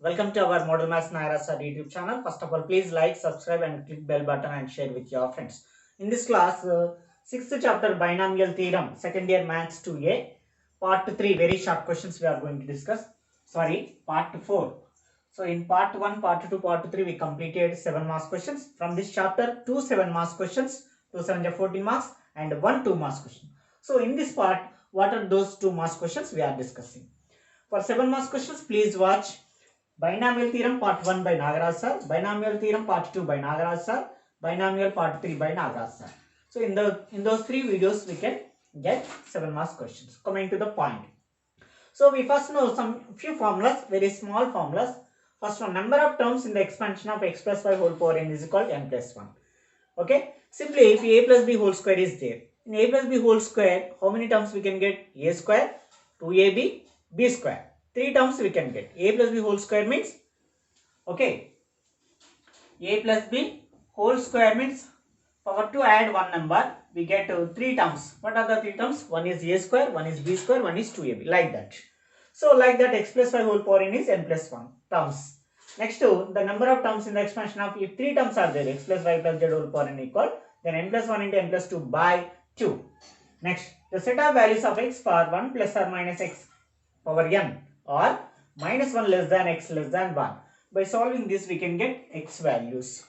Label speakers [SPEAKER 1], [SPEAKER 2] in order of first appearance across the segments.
[SPEAKER 1] Welcome to our Model Maths Nagaraju YouTube channel. First of all, please like, subscribe and click bell button and share with your friends. In this class, 6th chapter Binomial Theorem, second year Maths 2A, part 3, very short questions we are going to discuss. Sorry, part 4. So in part 1, part 2, part 3, we completed 7 marks questions. From this chapter, 2 7 marks questions, 2 7 14 marks and 1 2 marks question. So in this part, what are those 2 marks questions we are discussing? For 7 marks questions, please watch Binomial Theorem Part 1 by Nagaraju sir, Binomial Theorem Part 2 by Nagaraju sir, Binomial Part 3 by Nagaraju sir. So in those 3 videos we can get 7 marks questions. Coming to the point. So we first know some few formulas, very small formulas. First one, number of terms in the expansion of x plus y whole power n is equal to n plus 1. Okay, simply if a plus b whole square is there, in a plus b whole square, how many terms we can get? A square, 2ab, b square. 3 terms we can get. A plus b whole square means, okay, a plus b whole square means power to add one number, we get 3 terms. What are the 3 terms? One is a square, one is b square, one is 2ab, like that. So like that, x plus y whole power n is n plus 1 terms. Next to the number of terms in the expansion of, if 3 terms are there, x plus y plus z whole power n equal, then n plus 1 into n plus 2 by 2. Next, the set of values of x for 1 plus or minus x power n or minus 1 less than x less than 1. By solving this, we can get x values.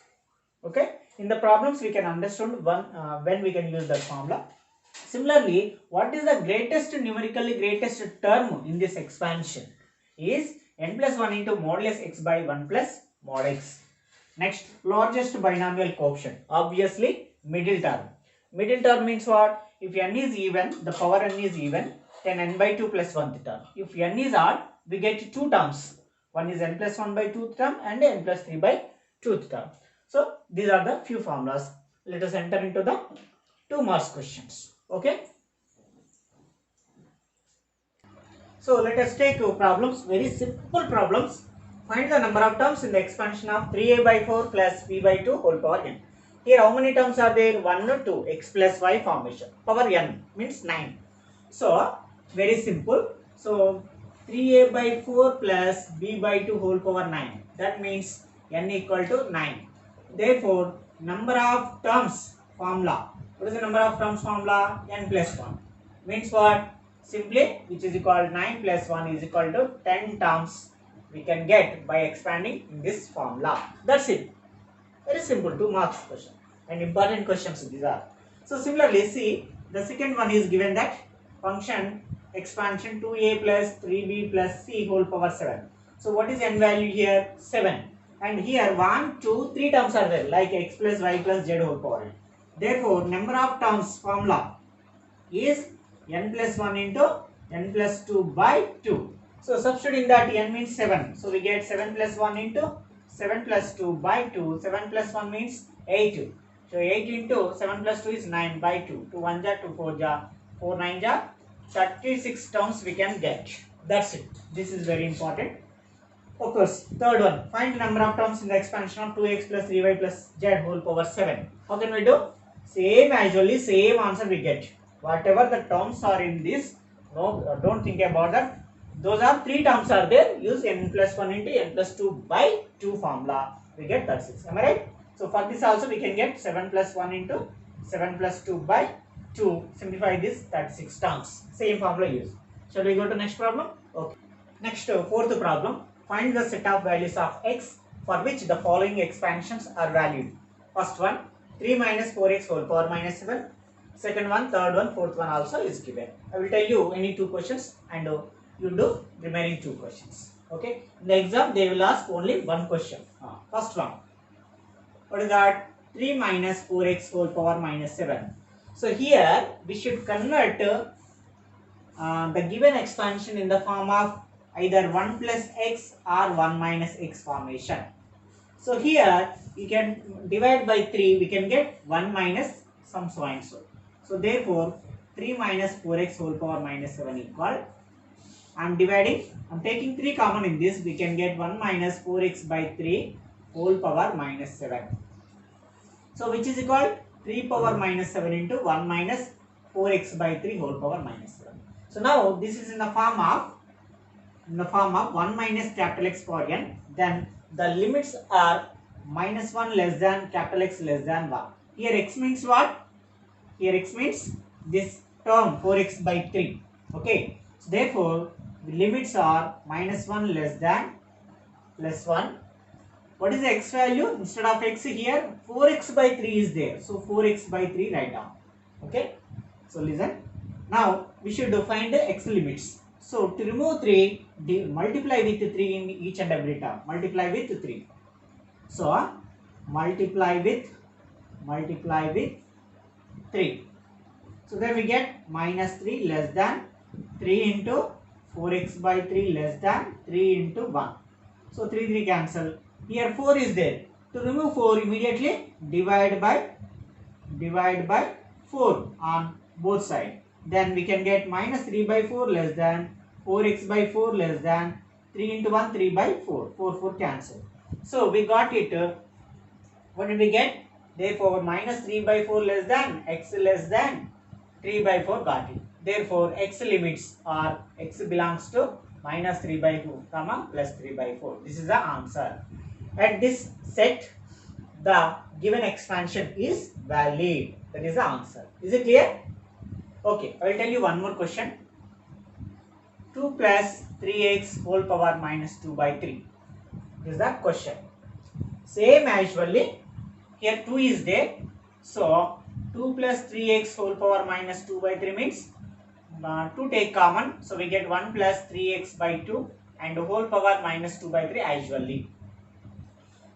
[SPEAKER 1] Okay. In the problems, we can understand when we can use that formula. Similarly, what is the numerically greatest term in this expansion is n plus 1 into modulus x by 1 plus mod x. Next, largest binomial coefficient. Obviously, middle term. Middle term means what? If n is even, the power n is even, then n by 2 plus 1th term. If n is odd, we get 2 terms. One is n plus 1 by 2th term and n plus 3 by 2th term. So, these are the few formulas. Let us enter into the 2 marks questions. Okay. So, let us take problems, very simple problems. Find the number of terms in the expansion of 3a by 4 plus b by 2 whole power n. Here, how many terms are there? 1 or 2, x plus y formation. Power n means 9. So, very simple. So, 3a by 4 plus b by 2 whole power 9. That means n equal to 9. Therefore, number of terms formula. What is the number of terms formula? N plus 1. Means what? Simply, which is equal to 9 plus 1 is equal to 10 terms we can get by expanding in this formula. That's it. Very simple, 2 marks question. And important questions these are. So, similarly, see, the second one is given that function expansion 2a plus 3b plus c whole power 7. So, what is n value here? 7. And here 1, 2, 3 terms are there like x plus y plus z whole power n. Therefore, number of terms formula is n plus 1 into n plus 2 by 2. So, substituting that n means 7. So, we get 7 plus 1 into 7 plus 2 by 2. 7 plus 1 means 8. So, 8 into 7 plus 2 is 9 by 2. 2 1 ja, 2 4 ja, 4 9 ja, 36 terms we can get. That's it. This is very important. Of course, third one. Find the number of terms in the expansion of 2x plus 3y plus z whole power 7. How can we do? Same usually, same answer we get. Whatever the terms are in this, no, don't think about that. Those are 3 terms are there. Use n plus 1 into n plus 2 by 2 formula. We get 36. Am I right? So, for this also we can get 7 plus 1 into 7 plus 2 by 2. Simplify this, 36 terms. Same formula use. Shall we go to next problem? Okay. Next, fourth problem. Find the set of values of x for which the following expansions are valued. First one, 3 minus 4x whole power minus 7. Second one, third one, fourth one also is given. I will tell you any 2 questions and you do remaining 2 questions. Okay. In the exam, they will ask only 1 question. First one. What is that? 3 minus 4x whole power minus 7. So here we should convert the given expansion in the form of either 1 plus x or 1 minus x formation. So here you can divide by 3, we can get 1 minus some so and so. So therefore 3 minus 4x whole power minus 7 equal, I am taking 3 common in this, we can get 1 minus 4x by 3 whole power minus 7. So which is equal 3 power minus 7 into 1 minus 4x by 3 whole power minus 7. So now this is in the form of in the form of 1 minus capital X power n, then the limits are minus 1 less than capital X less than 1. Here x means what? Here x means this term 4x by 3. Okay. So therefore, the limits are minus 1 less than plus 1. What is the x value? Instead of x here, 4x by 3 is there. So 4x by 3 write down. Okay. So listen. Now we should find the x limits. So to remove 3, multiply with 3 in each and every term. Multiply with 3. So multiply with 3. So then we get minus 3 less than 3 into 4x by 3 less than 3 into 1. So 3 cancel. Here 4 is there. To remove 4, immediately divide by 4 on both sides. Then we can get minus 3 by 4 less than 4x by 4 less than 3 into 1, 3 by 4. 4 cancel. So we got it. What did we get? Therefore minus 3 by 4 less than x less than 3 by 4 got it. Therefore x limits are x belongs to minus 3 by 2 comma plus 3 by 4. This is the answer. At this set, the given expansion is valid. That is the answer. Is it clear? Okay, I will tell you one more question. 2 plus 3x whole power minus 2 by 3 is the question. Same as usually, here 2 is there. So 2 plus 3x whole power minus 2 by 3 means 2 take common. So we get 1 plus 3x by 2 and whole power minus 2 by 3 as usually.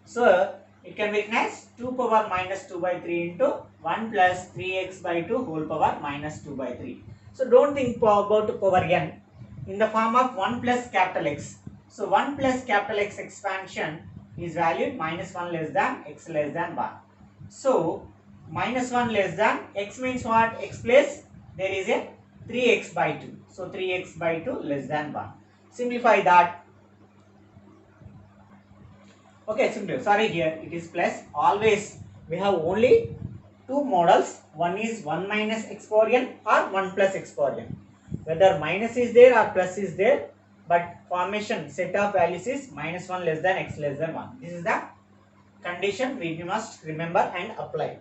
[SPEAKER 1] So it can be written as 2 power minus 2 by 3 into 1 plus 3x by 2 whole power minus 2 by 3. So don't think about power n in the form of 1 plus capital X. So 1 plus capital X expansion is valued minus 1 less than x less than 1. So minus 1 less than x means what? X place there is a 3x by 2. So 3x by 2 less than 1. Simplify that. Okay, simple. Sorry, here it is plus. Always we have only two models. One is 1 minus x power n or 1 plus x power n. Whether minus is there or plus is there, but formation set of values is minus 1 less than x less than 1. This is the condition we must remember and apply.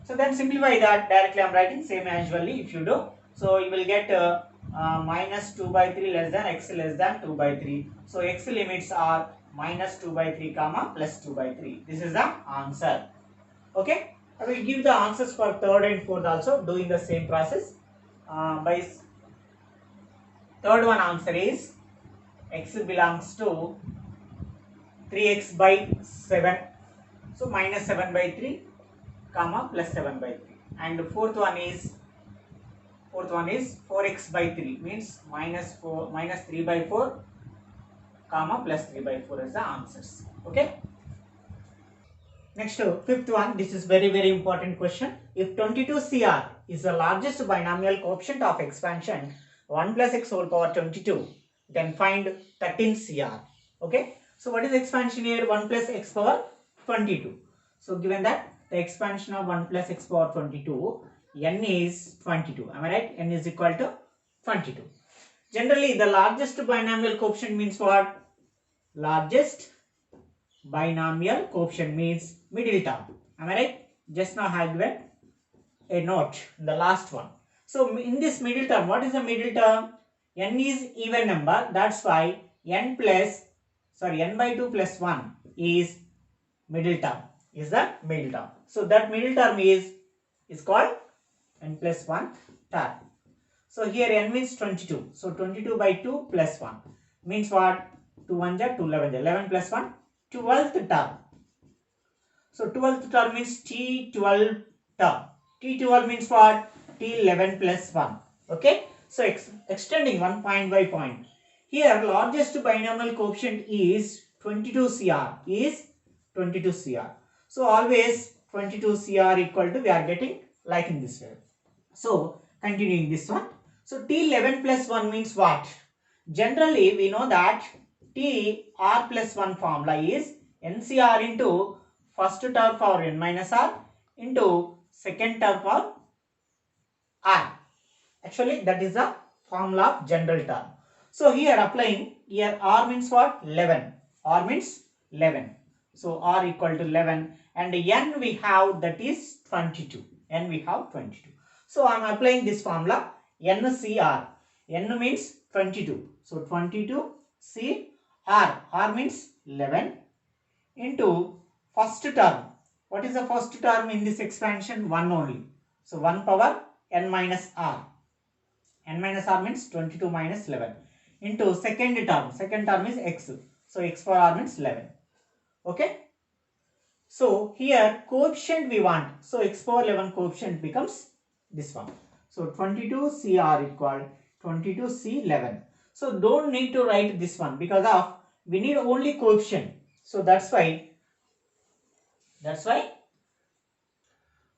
[SPEAKER 1] So then simplify that. Directly I am writing same as usually if you do. So you will get minus 2 by 3 less than x less than 2 by 3. So x limits are minus 2 by 3 comma plus 2 by 3. This is the answer. Okay. I will give the answers for third and fourth also doing the same process. By third one answer is x belongs to 3x by 7. So minus 7 by 3 comma plus 7 by 3. And fourth one is 4x by 3 means minus 3 by 4 comma plus 3 by 4 is the answers. Okay. Next, fifth one. This is very important question. If 22 CR is the largest binomial coefficient of expansion 1 plus x whole power 22, then find 13 CR. Okay. So what is expansion here? 1 plus x power 22. So given that the expansion of 1 plus x power 22, n is 22. Am I right? N is equal to 22. Generally, the largest binomial coefficient means what? Largest binomial coefficient means middle term. Am I right? Just now I have given a note in the last one. So in this middle term, what is the middle term? N is even number. That's why n by 2 plus 1 is middle term. Is the middle term. So that middle term is called n plus 1 term. So here n means 22. So 22 by 2 plus 1 means what? 2 1 ja 2 11 ja 11 plus 1 12th term. So 12th term means T12 term. T12 means what? T11 plus 1. Okay. So extending one point by point. Here largest binomial coefficient is 22 CR. Is 22 CR. So always 22 CR equal to we are getting like in this way. So continuing this one. So T11 plus 1 means what? Generally we know that T R plus 1 formula is NCR into first term for n minus r into second term for r. Actually that is the formula of general term. So here applying here R means what? 11. R means 11. So R equal to 11 and N we have that is 22. N we have 22. So I am applying this formula NCR. N means 22. So 22 C R. R means 11 into first term. What is the first term in this expansion? 1 only. So 1 power N minus R. N minus R means 22 minus 11 into second term. Second term is X. So X for R means 11. Okay. So here coefficient we want. So X power 11 coefficient becomes this one. So 22 CR equal 22 C 11. So don't need to write this one because of we need only coefficient. So that's why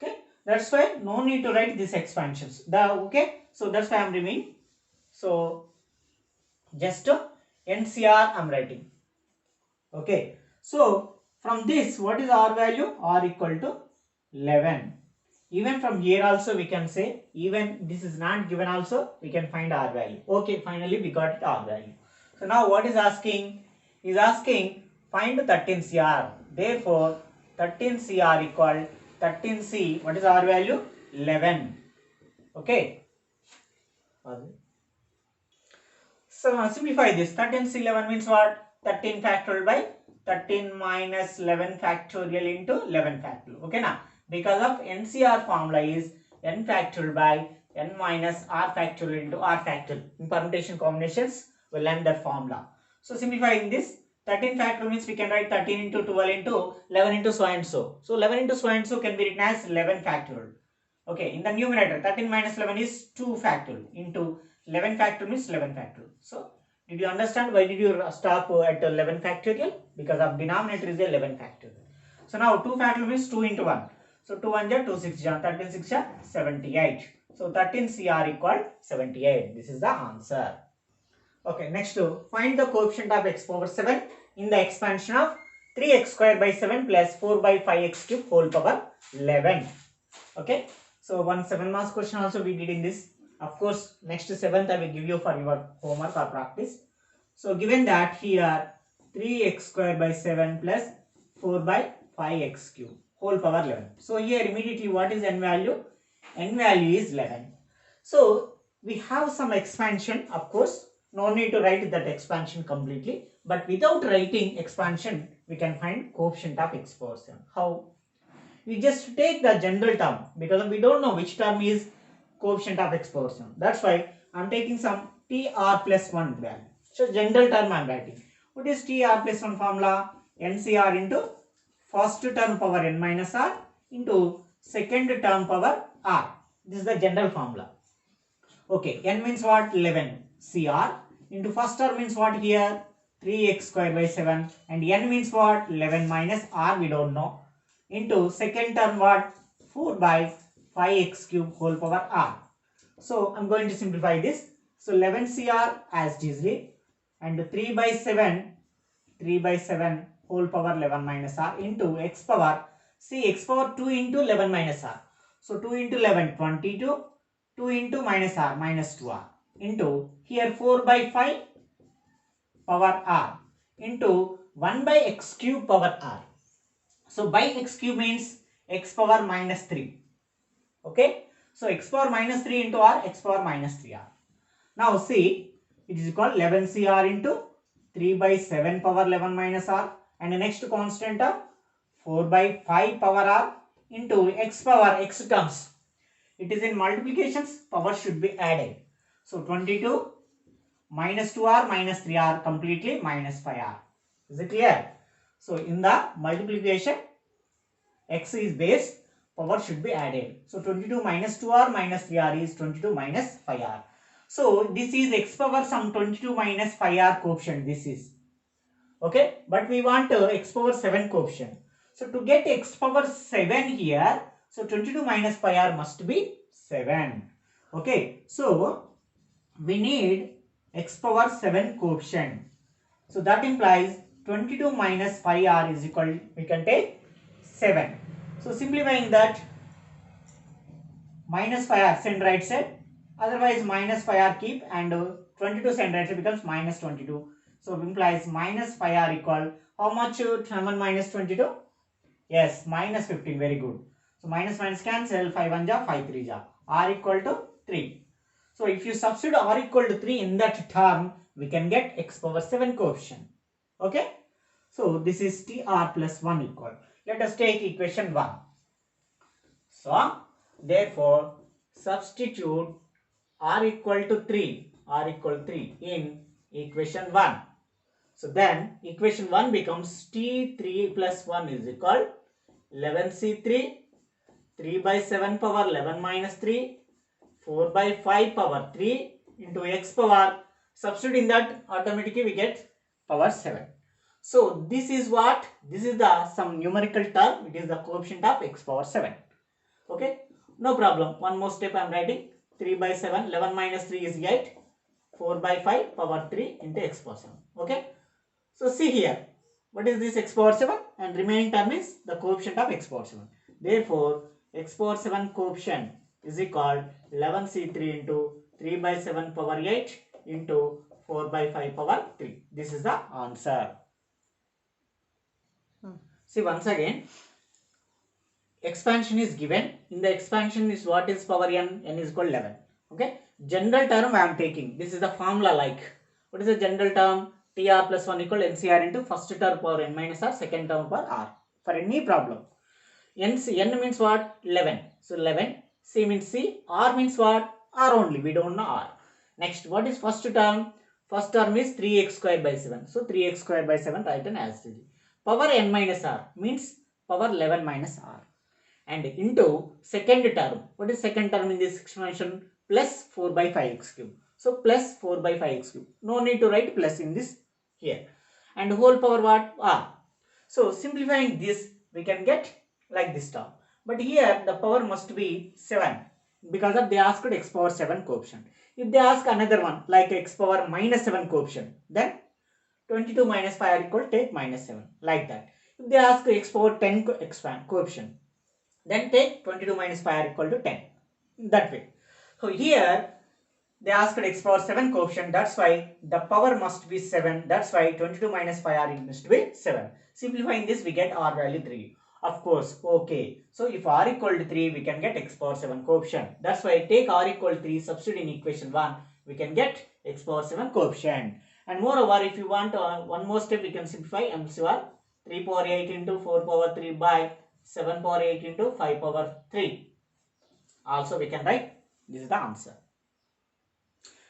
[SPEAKER 1] okay, that's why no need to write these expansions. Okay, so that's why I'm removing. So just NCR I'm writing. Okay, so from this what is R value? R equal to 11. Even from here also we can say, even this is not given also we can find R value. Okay, finally we got it R value. So now what is asking? Is asking find 13 CR. Therefore 13 CR equal 13 C. What is R value? 11. Okay. So simplify this. 13 C 11 means what? 13 factorial by 13 minus 11 factorial into 11 factorial. Okay now, because of NCR formula is n factorial by n minus r factorial into r factorial. In permutation combinations will learn that formula. So simplifying this, 13 factorial means we can write 13 into 12 into 11 into so and so. So 11 into so and so can be written as 11 factorial. Okay, in the numerator 13 minus 11 is 2 factorial into 11 factorial means 11 factorial. So did you understand why did you stop at 11 factorial? Because of denominator is 11 factorial. So now 2 factorial means 2 into 1. So 2 1 ja 2 6 ja 13 6 ja 78. So 13 CR equal 78. This is the answer. Okay, next to find the coefficient of x power 7 in the expansion of 3x square by 7 plus 4 by 5x cube whole power 11. Okay, so one 7 marks question also we did in this. Of course, next 7th I will give you for your homework or practice. So given that here 3x square by 7 plus 4 by 5x cube whole power 11. So here immediately what is n value? N value is 11. So we have some expansion, of course. No need to write that expansion completely, but without writing expansion we can find coefficient of x power 7. How? We just take the general term because we don't know which term is coefficient of x power 7. That's why I am taking some TR plus 1 value. So general term I am writing. What is TR plus 1 formula? NCR into first term power n minus r into second term power r. This is the general formula. Okay, n means what? 11 CR into first term means what here? 3x square by 7 and n means what? 11 minus r we don't know into second term what? 4 by 5x cube whole power r. So I'm going to simplify this. So 11 CR as it is and 3 by 7 whole power 11 minus r into x power, see x power 2 into 11 minus r. So 2 into 11 22, 2 into minus r minus 2r into here 4 by 5 power r into 1 by x cube power r. So by x cube means x power minus 3. Okay. So x power minus 3 into r, x power minus 3r. Now see, it is equal 11 CR into 3 by 7 power 11 minus r and the next constant of 4 by 5 power r into x power x terms. It is in multiplications, power should be added. So 22 minus 2r minus 3r completely minus 5r. Is it clear? So in the multiplication, x is base, power should be added. So 22 minus 2r minus 3r is 22 minus 5r. So this is x power some 22 minus 5r coefficient. This is okay, but we want x power 7 coefficient. So to get x power 7 here, so 22 minus 5r must be 7. Okay, so we need x power 7 coefficient. So that implies 22 minus 5r is equal, we can take 7. So simplifying that, minus 5r send right side, otherwise minus 5r keep and 22 send right side becomes minus 22. So implies minus 5r equal how much? 7 minus 22? Yes, minus 15. Very good. So minus minus cancel. 5 1 ja, 5 3 ja. R equal to 3. So if you substitute r equal to 3 in that term, we can get x power 7 coefficient. Okay. So this is tr plus 1 equal. Let us take equation 1. So therefore substitute r equal to 3 in equation 1. So then equation 1 becomes t3 plus 1 is equal 11c3, 3 by 7 power 11 minus 3, 4 by 5 power 3 into x power. Substitute in that, automatically we get power 7. So this is what? This is the some numerical term. It is the coefficient of x power 7. Okay. No problem. One more step I am writing. 3 by 7. 11 minus 3 is 8. 4 by 5 power 3 into x power 7. Okay. So see here. What is this x power 7? And remaining term is the coefficient of x power 7. Therefore, x power 7 coefficient is equal 11c3 into 3 by 7 power 8 into 4 by 5 power 3. This is the answer. See once again, expansion is given. In the expansion is what is power n? N is equal 11. Okay. General term I am taking. This is the formula like. What is the general term? TR plus 1 equal NCR into first term power n minus r, second term power r. For any problem. N means what? 11. So 11. C means C. R means what? R only. We don't know R. Next, what is first term? First term is 3x square by 7. So 3x square by 7 write an as it is. Power n minus r means power 11 minus r. And into second term. What is second term in this expansion? Plus 4 by 5x cube. So plus 4 by 5x cube. No need to write plus in this here. And whole power what? R. So simplifying this, we can get like this term. But here the power must be 7. Because of they asked x power 7 coefficient. If they ask another one like x power minus 7 coefficient, then 22 minus 5 are equal, take minus 7. Like that. If they ask x power 10 coefficient, then take 22 minus 5 are equal to 10. That way. So here they asked x power 7 coefficient. That's why the power must be 7. That's why 22 minus 5 r must be 7. Simplifying this, we get r value 3. Of course, okay. So if r equal to 3, we can get x power 7 coefficient. That's why take r equal to 3, substitute in equation 1, we can get x power 7 coefficient. And moreover, if you want one more step, we can simplify MCR 3 power 8 into 4 power 3 by 7 power 8 into 5 power 3. Also we can write, this is the answer.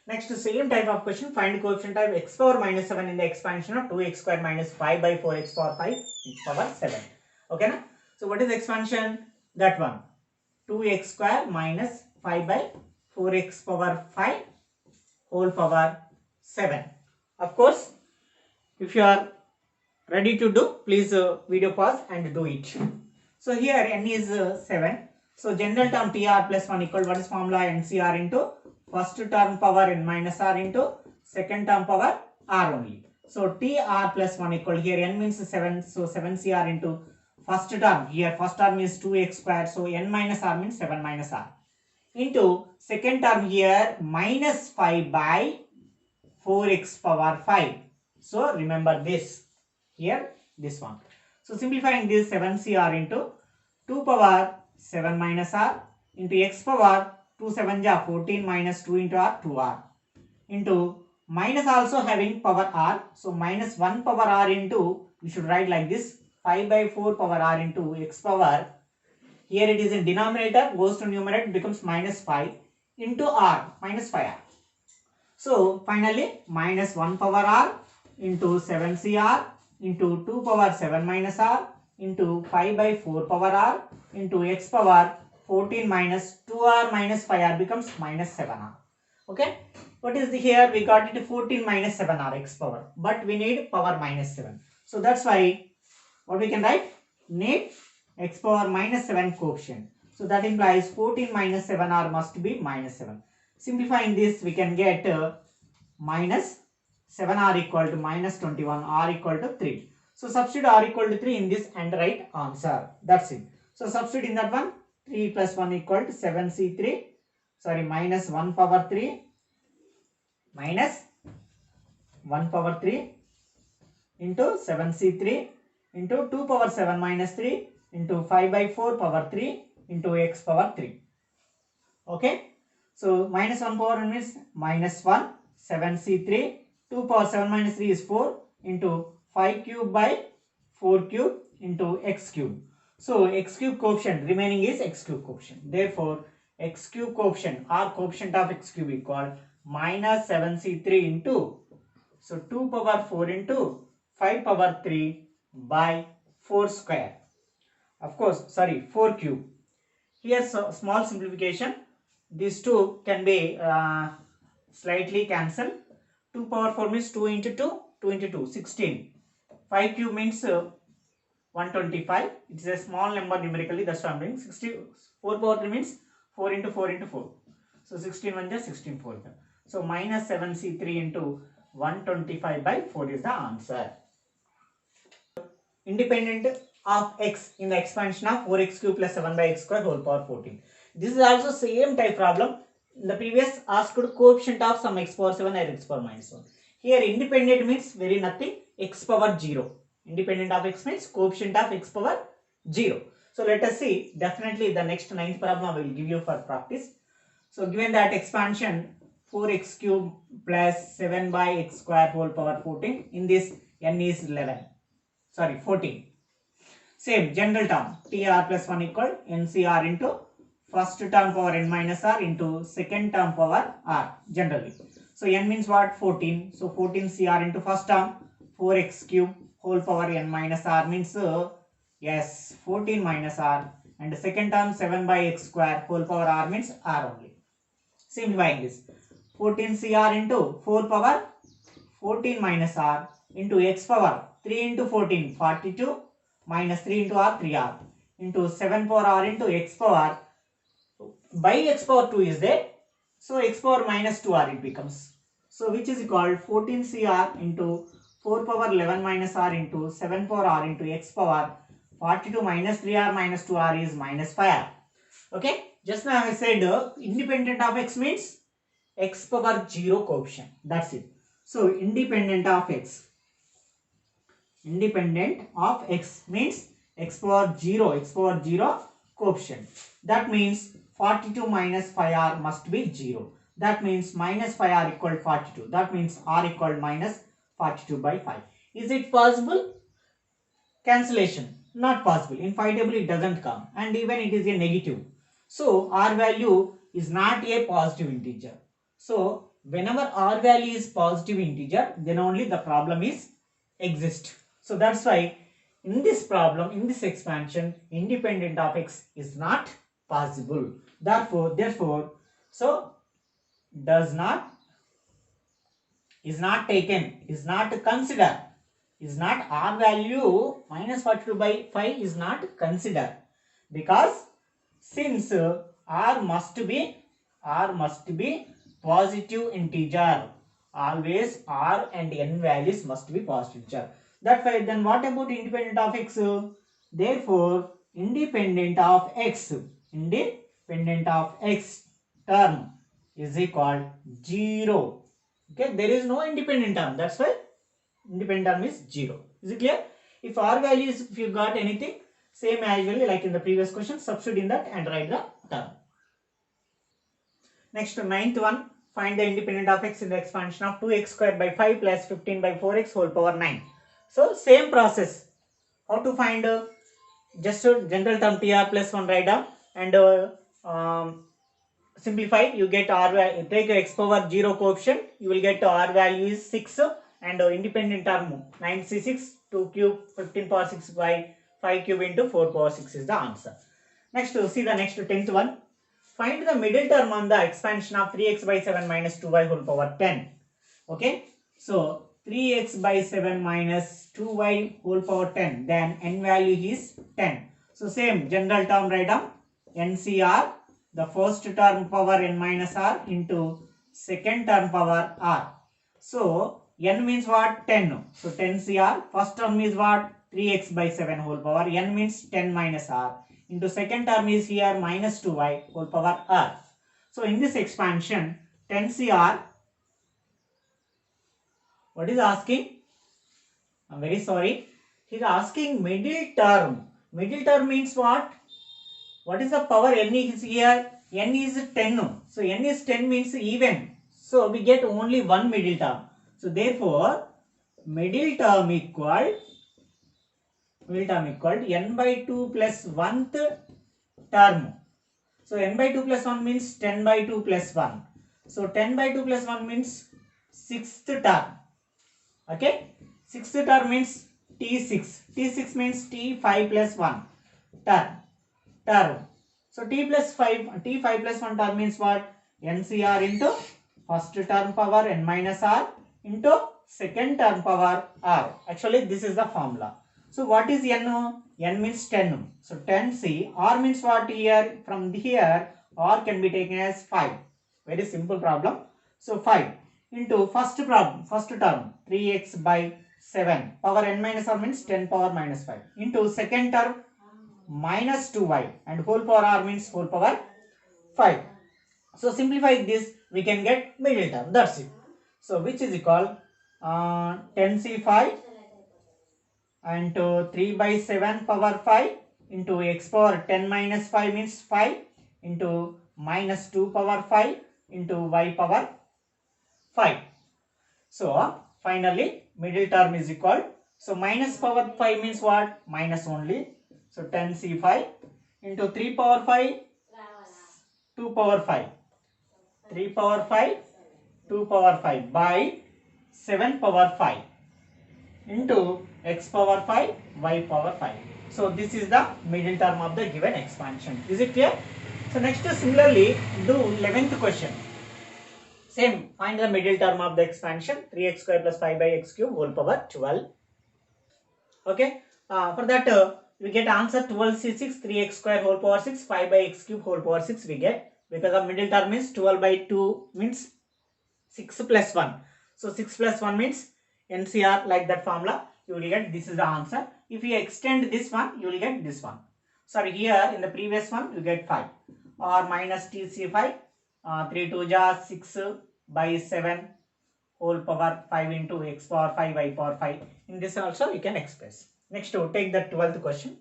[SPEAKER 1] Next, same type of question, find coefficient of x power minus 7 in the expansion of 2x square minus 5 by 4x power 5 x power 7. Okay, na? So what is the expansion? That one. 2x square minus 5 by 4x power 5 whole power 7. Of course, if you are ready to do, please video pause and do it. So here n is 7. So general term TR plus 1 equal, what is formula? NCR into first term power n minus r into second term power r only. So TR plus 1 equal, here n means 7. So 7CR into first term, here first term is 2x square. So n minus r means 7 minus r. Into second term here minus 5 by 4x power 5. So remember this. Here this one. So simplifying this, 7CR into 2 power 7 minus r into x power 2 7 ja 14 minus 2 into r 2r into minus also having power r. So minus 1 power r into, we should write like this, 5 by 4 power r into x power. Here it is in denominator, goes to numerator, becomes minus 5 into r, minus 5r. So finally minus 1 power r into 7CR into 2 power 7 minus r into 5 by 4 power r into x power 14 minus 2r minus 5r becomes minus 7r. Okay. What is the here? We got it 14 minus 7r x power. But we need power minus 7. So that's why what we can write? Need x power minus 7 coefficient. So that implies 14 minus 7r must be minus 7. Simplifying this, we can get minus 7r equal to minus 21, r equal to 3. So substitute r equal to 3 in this and write answer. That's it. So substitute in that one, 3 plus 1 equal to 7c3, sorry, minus 1 power 3 minus 1 power 3 into 7c3 into 2 power 7 minus 3 into 5 by 4 power 3 into x power 3. Okay. So minus 1 power 1 is minus 1, 7c3, 2 power 7 minus 3 is 4 into 5 cube by 4 cube into x cube. So x cube coefficient remaining is x cube coefficient. Therefore, x cube coefficient or coefficient of x cube equal minus 7c3 into, so 2 power 4 into 5 power 3 by 4 square. Of course, sorry, 4 cube. Here, so small simplification. These two can be slightly cancelled. 2 power 4 means 2 into 2, 2 into 2, 16. 5 cube means 125. It is a small number numerically, that's why I am doing. 4 power 3 means 4 into 4 into 4. So 16 1 is 16 4. So minus 7c3 into 125 by 4 is the answer. Independent of x in the expansion of 4x cube plus 7 by x square whole power 14. This is also same type problem. In the previous asked coefficient of some x power 7 or x power minus 1. Here independent means very nothing, x power 0. Independent of x means coefficient of x power 0. So let us see, definitely the next 9th problem I will give you for practice. So given that expansion 4x cube plus 7 by x square whole power 14, in this n is 11. Sorry, 14. Same general term, TR plus 1 equal NCR into first term power n minus r into second term power r generally. So n means what? 14. So 14 CR into first term 4x cube whole power n minus r means yes 14 minus r, and second term 7 by x square whole power r means r only. Simplifying this, 14 CR into 4 power 14 minus r into x power 3 into 14 42 minus 3 into r 3r into 7 power r into x power by x power 2 is there. So x power minus 2r it becomes. So which is called 14 CR into 4 power 11 minus r into 7 power r into x power 42 minus 3r minus 2r is minus 5r. Okay. Just now I said independent of x means x power 0 coefficient. That's it. So independent of x means x power 0 coefficient. That means 42 minus 5r must be 0. That means minus 5r equal 42. That means r equal minus 42 by 5. Is it possible? Cancellation. Not possible. In 5 table it doesn't come, and even it is a negative. So r value is not a positive integer. So whenever r value is positive integer, then only the problem is exist. So that's why in this problem, in this expansion, independent of x is not possible. Therefore, so does not, is not taken, is not considered, is not r value minus 42 by 5 is not considered, because since r must be positive integer. Always r and n values must be positive integer. That's why then what about independent of x? Therefore, independent of x term is equal 0. Okay, there is no independent term. That's why independent term is 0. Is it clear? If r values, if you got anything, same as usually like in the previous question, substitute in that and write the term. Next, 9th one, find the independent of x in the expansion of 2x square by 5 plus 15 by 4x whole power 9. So same process. How to find just general term TR plus 1 write down, and simplify, you get r value, take x power 0 coefficient, you will get r value is 6, and independent term 9c6, 2 cube 15 power 6 by 5 cube into 4 power 6 is the answer. Next, see the next 10th one. Find the middle term on the expansion of 3x by 7 minus 2y whole power 10. Okay. So 3x by 7 minus 2y whole power 10. Then n value is 10. So same general term write down. NCR, the first term power n minus r into second term power r. So n means what? 10. So 10 CR. First term is what? 3x by 7 whole power. N means 10 minus r. Into second term is here minus 2y whole power r. So in this expansion 10 CR, what is asking? I'm very sorry. He's asking middle term. Middle term means what? What is the power n is here? N is 10. So n is 10 means even. So we get only one middle term. So therefore, middle term equal n by 2 plus 1th term. So n by 2 plus 1 means 10 by 2 plus 1. So 10 by 2 plus 1 means 6th term. Okay. 6th term means T6. T6 means T5 plus 1 term. So T5 plus 1 term means what? NCR into first term power n minus R into second term power R. Actually, this is the formula. So what is N? N means 10. So 10C. R means what here? From here, R can be taken as 5. Very simple problem. So 5 into first term 3x by 7. Power n minus R means 10 power minus 5. Into second term minus 2y and whole power R means whole power 5. So simplify this, we can get middle term. That's it. So which is equal 10C5 and 3 by 7 power 5 into x power 10 minus 5 means 5 into minus 2 power 5 into y power 5. So finally middle term is equal. So minus power 5 means what? Minus only. So 10C5 into 3 power 5, 2 power 5. 3 power 5, 2 power 5 by 7 power 5 into x power 5, y power 5. So this is the middle term of the given expansion. Is it clear? So next similarly do 11th question. Same, find the middle term of the expansion 3x square plus 5 by x cube whole power 12. Okay, for that we get answer 12C6 3x square whole power 6 5 by x cube whole power 6 we get, because of middle term means 12 by 2 means 6 plus 1. So 6 plus 1 means NCR, like that formula you will get. This is the answer. If you extend this one you will get this one. Sorry, here in the previous one you get 5 or minus TC5 3 2 ja 6 by 7 whole power 5 into x power 5 y power 5. In this also you can express. Next to take the 12th question.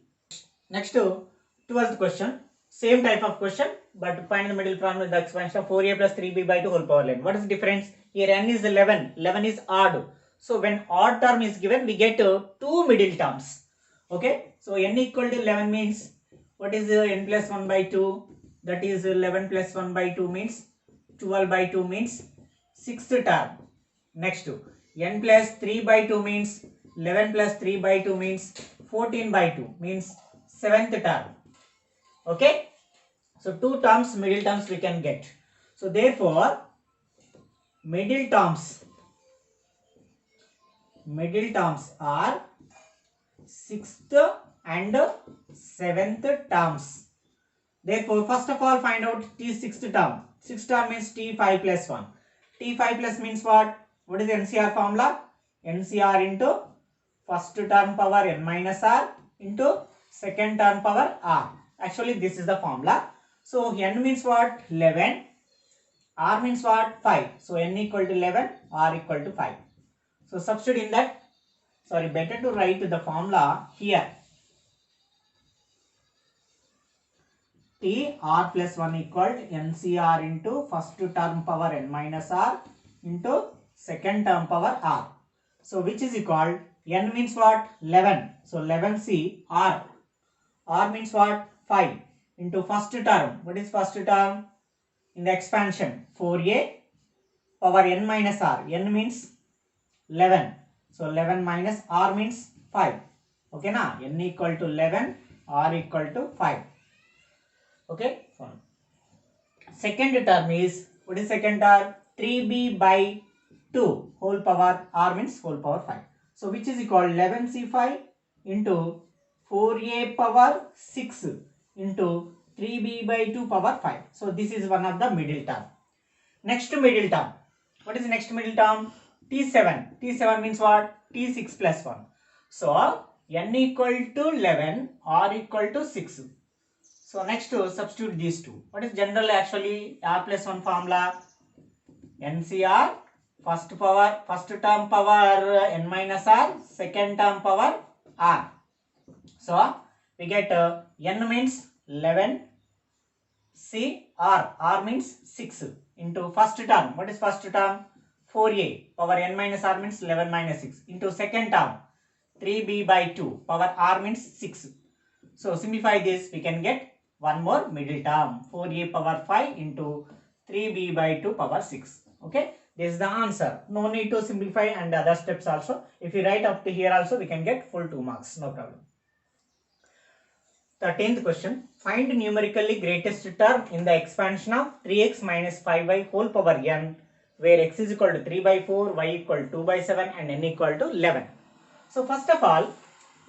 [SPEAKER 1] Next to 12th question, same type of question, but find the middle term with the expansion of 4a plus 3b by 2 whole power 11. What is the difference? Here n is 11, 11 is odd. So when odd term is given, we get two middle terms. Okay, so n equal to 11 means what is n plus 1 by 2? That is 11 plus 1 by 2 means 12 by 2 means 6th term. Next to n plus 3 by 2 means 11 plus 3 by 2 means 14 by 2 means 7th term. Okay, so two terms, middle terms we can get. So therefore middle terms are 6th and 7th terms. Therefore first of all find out T 6th term. 6th term means T5 plus 1. T5 plus means what? What is the NCR formula? NCR into first term power n minus R into second term power R. Actually this is the formula. So n means what? 11. R means what? 5. So n equal to 11, R equal to 5. So substitute in that. Sorry, better to write the formula here. T R plus 1 equal to NCR into first term power n minus R into second term power R. So which is equal, n means what? 11. So 11C R. R means what? 5 into first term. What is first term? In the expansion 4a power n minus R. N means 11. So 11 minus R means 5. Okay na? N equal to 11, R equal to 5. Okay. Second term is, what is second term? 3b by 2 whole power R means whole power 5. So which is equal 11C5 into 4a power 6 into 3b by 2 power 5. So this is one of the middle term. Next middle term. What is the next middle term? T7. T7 means what? T6 plus 1. So n equal to 11, R equal to 6. So next to substitute these two. What is general actually R plus 1 formula? NCR first term power n minus r, second term power r. So we get n means 11, c r means 6 into first term. What is first term? 4a power n minus r means 11 minus 6 into second term 3b by 2 power r means 6. So simplify this, we can get one more middle term 4a power 5 into 3b by 2 power 6. Okay, this is the answer. No need to simplify and other steps also. If you write up to here also, we can get full 2 marks, no problem. 13th question. Find numerically greatest term in the expansion of 3x minus 5y whole power n, where x is equal to 3 by 4, y equal to 2 by 7 and n equal to 11. So first of all,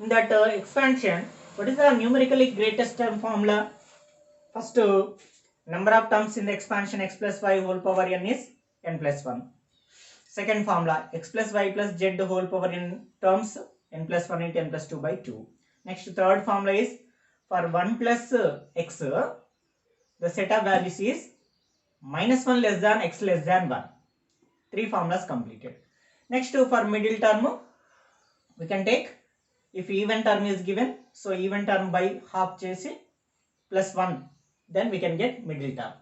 [SPEAKER 1] in that expansion, what is the numerically greatest term formula? First, number of terms in the expansion x plus y whole power n is n plus 1. Second formula, x plus y plus z whole power n terms n plus 1 into n plus 2 by 2. Next, third formula is for 1 plus x, the set of values is minus 1 less than x less than 1. 3 formulas completed. Next, for middle term, we can take, if even term is given, so even term by half chesi plus 1, then we can get middle term.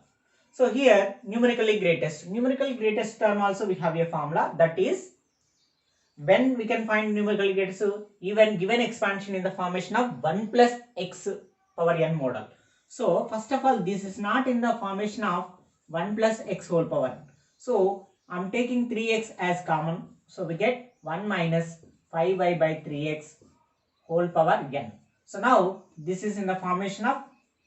[SPEAKER 1] So here numerically greatest term also we have a formula, that is when we can find numerically greatest even given expansion in the formation of 1 plus x power n model. So first of all, this is not in the formation of 1 plus x whole power n. So I am taking 3x as common. So we get 1 minus 5y by 3x whole power n. So now this is in the formation of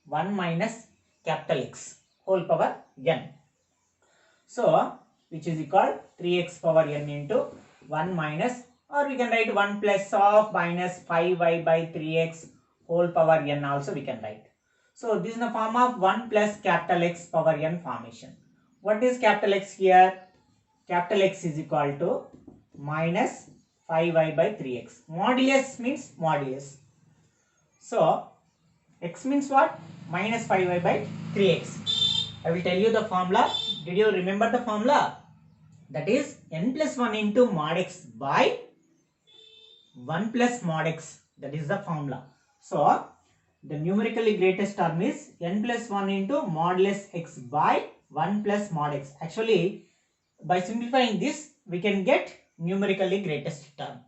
[SPEAKER 1] 1 minus capital X whole power n. So which is equal 3x power n into 1 minus, or we can write 1 plus of minus 5y by 3x whole power n also we can write. So this is in the form of 1 plus capital X power n formation. What is capital X here? Capital X is equal to minus 5y by 3x. Modulus means modulus. So x means what? Minus 5y by 3x. I will tell you the formula. Did you remember the formula? That is n plus 1 into mod x by 1 plus mod x. That is the formula. So the numerically greatest term is n plus 1 into modulus x by 1 plus mod x. Actually, by simplifying this, we can get numerically greatest term.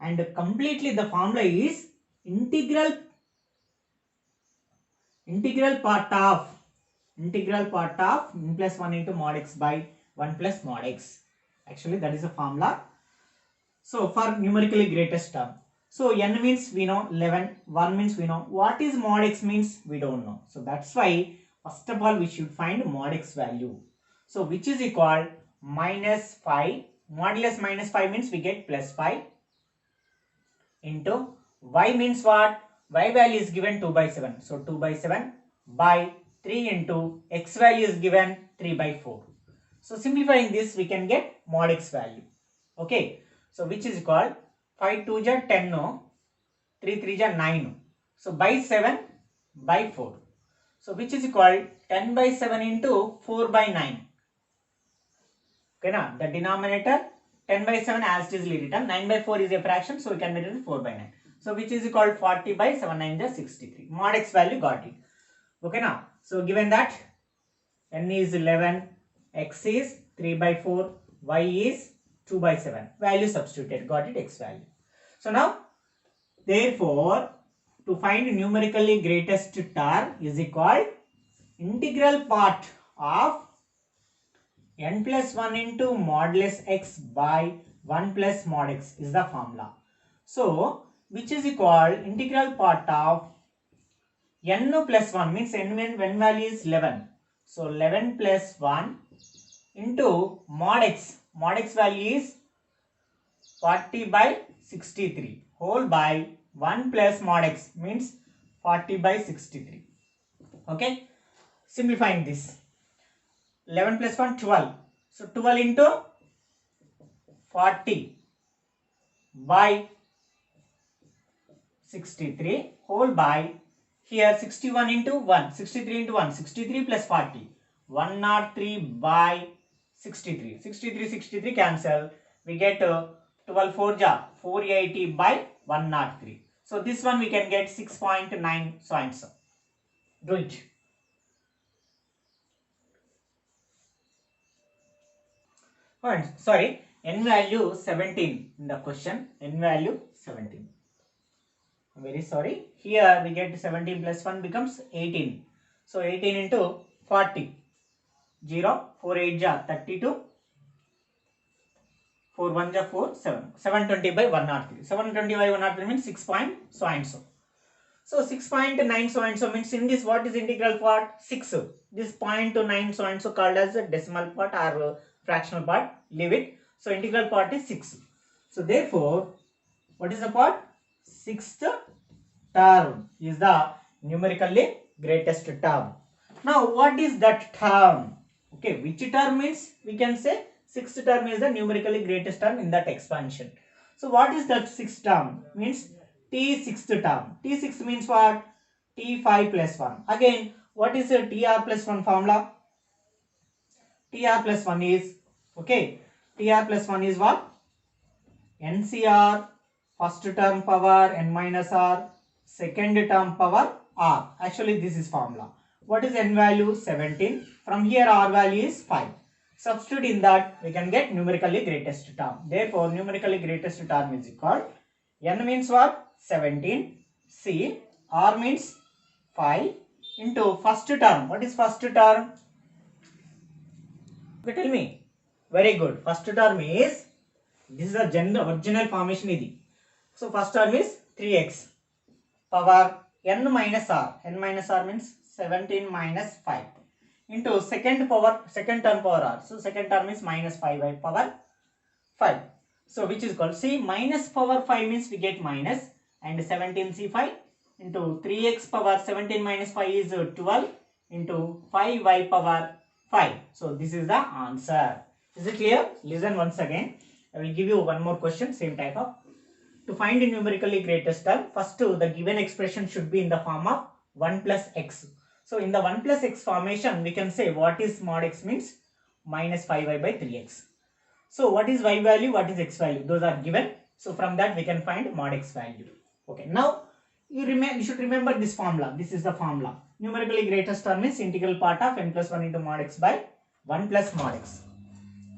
[SPEAKER 1] And completely the formula is integral part of n plus 1 into mod x by 1 plus mod x. Actually, that is the formula. So for numerically greatest term. So n means we know 11, 1 means we know. What is mod x means we don't know. So that's why first of all we should find mod x value. So which is equal minus 5, modulus minus 5 means we get plus 5 into y means what? Y value is given 2 by 7. So 2 by 7 by 3 into x value is given 3 by 4. So simplifying this, we can get mod x value. Okay. So which is equal 5 2 ja 10 no, 3 3 ja 9. So by 7 by 4. So which is equal 10 by 7 into 4 by 9. Okay, now the denominator 10 by 7 as it is written, 9 by 4 is a fraction, so we can write it 4 by 9. So which is equal 40 by 7 9 is 63. Mod x value got it. Okay, now so given that n is 11, x is 3 by 4, y is 2 by 7. Value substituted, got it, x value. So now therefore to find numerically greatest term is equal integral part of n plus 1 into modulus x by 1 plus mod x is the formula. So which is equal integral part of n plus 1 means n when value is 11. So 11 plus 1 into mod x. Mod x value is 40 by 63 whole by 1 plus mod x means 40 by 63. Okay. Simplifying this. 11 plus 1 12. So 12 into 40 by 63 whole by here 61 into 1, 63 into 1, 63 plus 40, 103 by 63. 63, 63 cancel. We get 12 4 ja 480 by 103. So this one we can get 6.9 so and so. Do it. Sorry, n value 17 in the question. N value 17. I'm very sorry. Here we get 17 plus 1 becomes 18. So 18 into 40. 0, 4 8 ja 32. 4 1 ja 4, 7. 720 by 103. 720 by 103 means 6 point so and so. So 6.9 so and so means in this what is integral part? 6. This 0.9 so and so called as a decimal part or fractional part. Leave it. So integral part is 6. So therefore, what is the part? 6th term is the numerically greatest term. Now what is that term? Okay, which term means we can say 6th term is the numerically greatest term in that expansion. So what is that 6th term? Means T6th term. T6 means what? T5 plus 1. Again, what is a TR plus 1 formula? TR plus 1 is, okay, TR plus 1 is what? NCR, first term power n minus r, second term power r. Actually, this is formula. What is n value? 17. From here, r value is 5. Substitute in that, we can get numerically greatest term. Therefore, numerically greatest term is called n means what? 17. C. R means 5 into first term. What is first term? Okay, tell me. Very good. First term is, this is the original formation idi. So first term is 3x power n minus r. N minus r means 17 minus 5 into second term power r. So second term is minus 5 by power 5. So which is called, see, minus power 5 means we get minus, and 17c5 into 3x power 17 minus 5 is 12 into 5y power 5. So this is the answer. Is it clear? Listen once again. I will give you one more question, same type of. To find the numerically greatest term, first the given expression should be in the form of 1 plus x. So in the 1 plus x formation, we can say what is mod x means minus 5y by 3x. So what is y value, what is x value? Those are given. So from that we can find mod x value. Okay, now you should remember this formula. This is the formula. Numerically greatest term is integral part of n plus 1 into mod x by 1 plus mod x.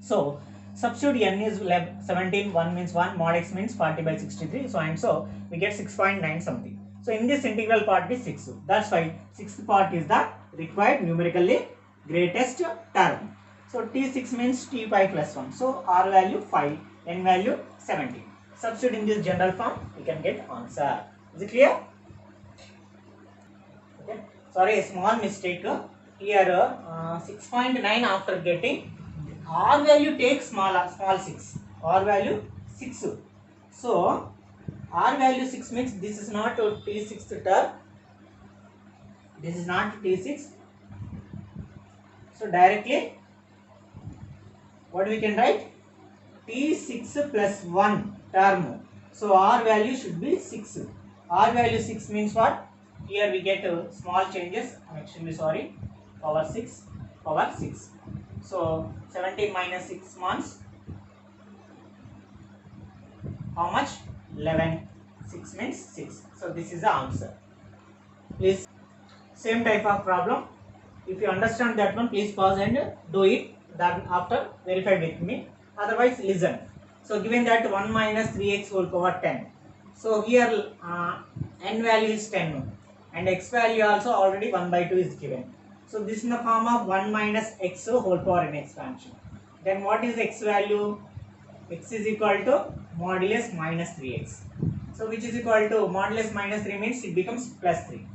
[SPEAKER 1] So substitute n is 17, 1 means 1, mod x means 40 by 63, so and so we get 6.9 something. So in this integral part is 6. That's why 6th part is the required numerically greatest term. So T6 means T5 plus 1. So R value 5, N value 17. Substitute in this general form, we can get answer. Is it clear? Okay. Sorry, a small mistake. Here 6.9 after getting R value takes small 6. R value 6. So R value 6 means this is not a T6th term. This is not T6. So directly what we can write? T6 plus 1 term. So R value should be 6. R value 6 means what? Here we get small changes. I'm extremely sorry. Power 6. Power 6. So 17 minus 6 months. How much? 11. 6 means 6. So this is the answer. Please, same type of problem. If you understand that one, please pause and do it. Then after verify with me. Otherwise listen. So given that 1 minus 3x whole power 10. So here n value is 10 and x value also already 1 by 2 is given. So this is in the form of 1 minus x whole power n expansion. Then what is x value? X is equal to modulus minus 3x. So which is equal to modulus minus 3 means it becomes plus 3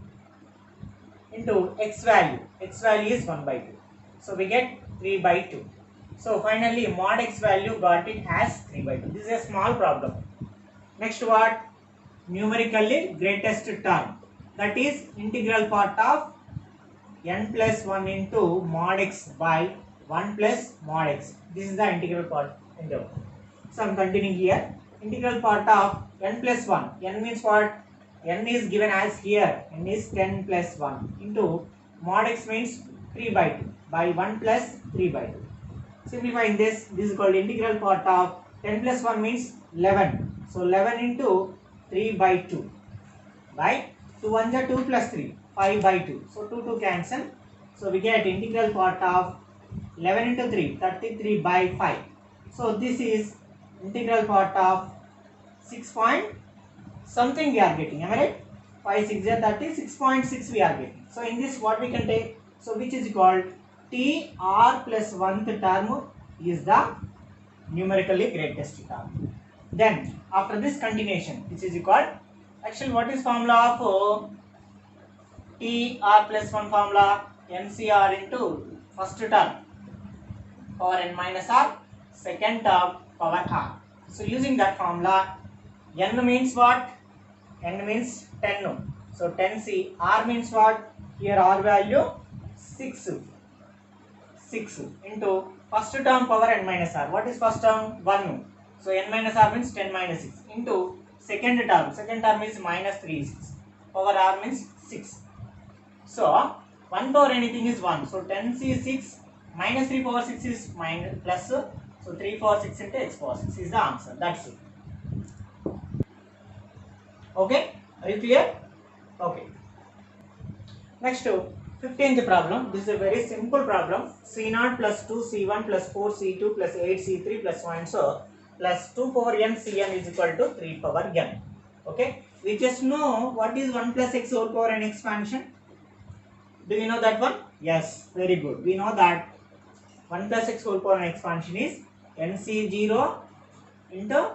[SPEAKER 1] into x value. X value is 1 by 2. So we get 3 by 2. So finally mod x value got it as 3 by 2. This is a small problem. Next what? Numerically greatest term. That is integral part of n plus 1 into mod x by 1 plus mod x. This is the integral part. So I am continuing here. Integral part of n plus 1. N means what? N is given as here. N is 10 plus 1 into mod x means 3 by 2 by 1 plus 3 by 2. Simplifying this is called integral part of 10 plus 1 means 11. So 11 into 3 by 2 by 2 1 are 2 plus 3, 5 by 2. So 2 cancel. So we get integral part of 11 into 3, 33 by 5. So this is integral part of 6 point something we are getting. Am I right? 5 6 are 30, 6.6 we are getting. So in this what we can take? So which is called T r plus 1th term is the numerically greatest term. Then after this continuation, which is called, actually what is formula of T r plus 1 formula? NCR into first term power n minus r, second term power r. So using that formula, n means what? N means 10. So 10c, r means what? Here r value 6 into first term power n minus r. What is first term? 1. So n minus r means 10 minus 6 into second term is minus 3 6. Power r means 6. So 1 power anything is 1. So 10c 6 minus 3 power 6 is minus plus. So 3 power 6 into x power 6 is the answer. That's it. Okay, are you clear? Okay. Next, 15th problem. This is a very simple problem. C0 plus 2c1 plus 4c2 plus 8c3 plus so and so plus 2 power n cn is equal to 3 power n. Okay, we just know what is 1 plus x whole power n expansion. Do you know that one? Yes, very good. We know that 1 plus x whole power n expansion is nc0 into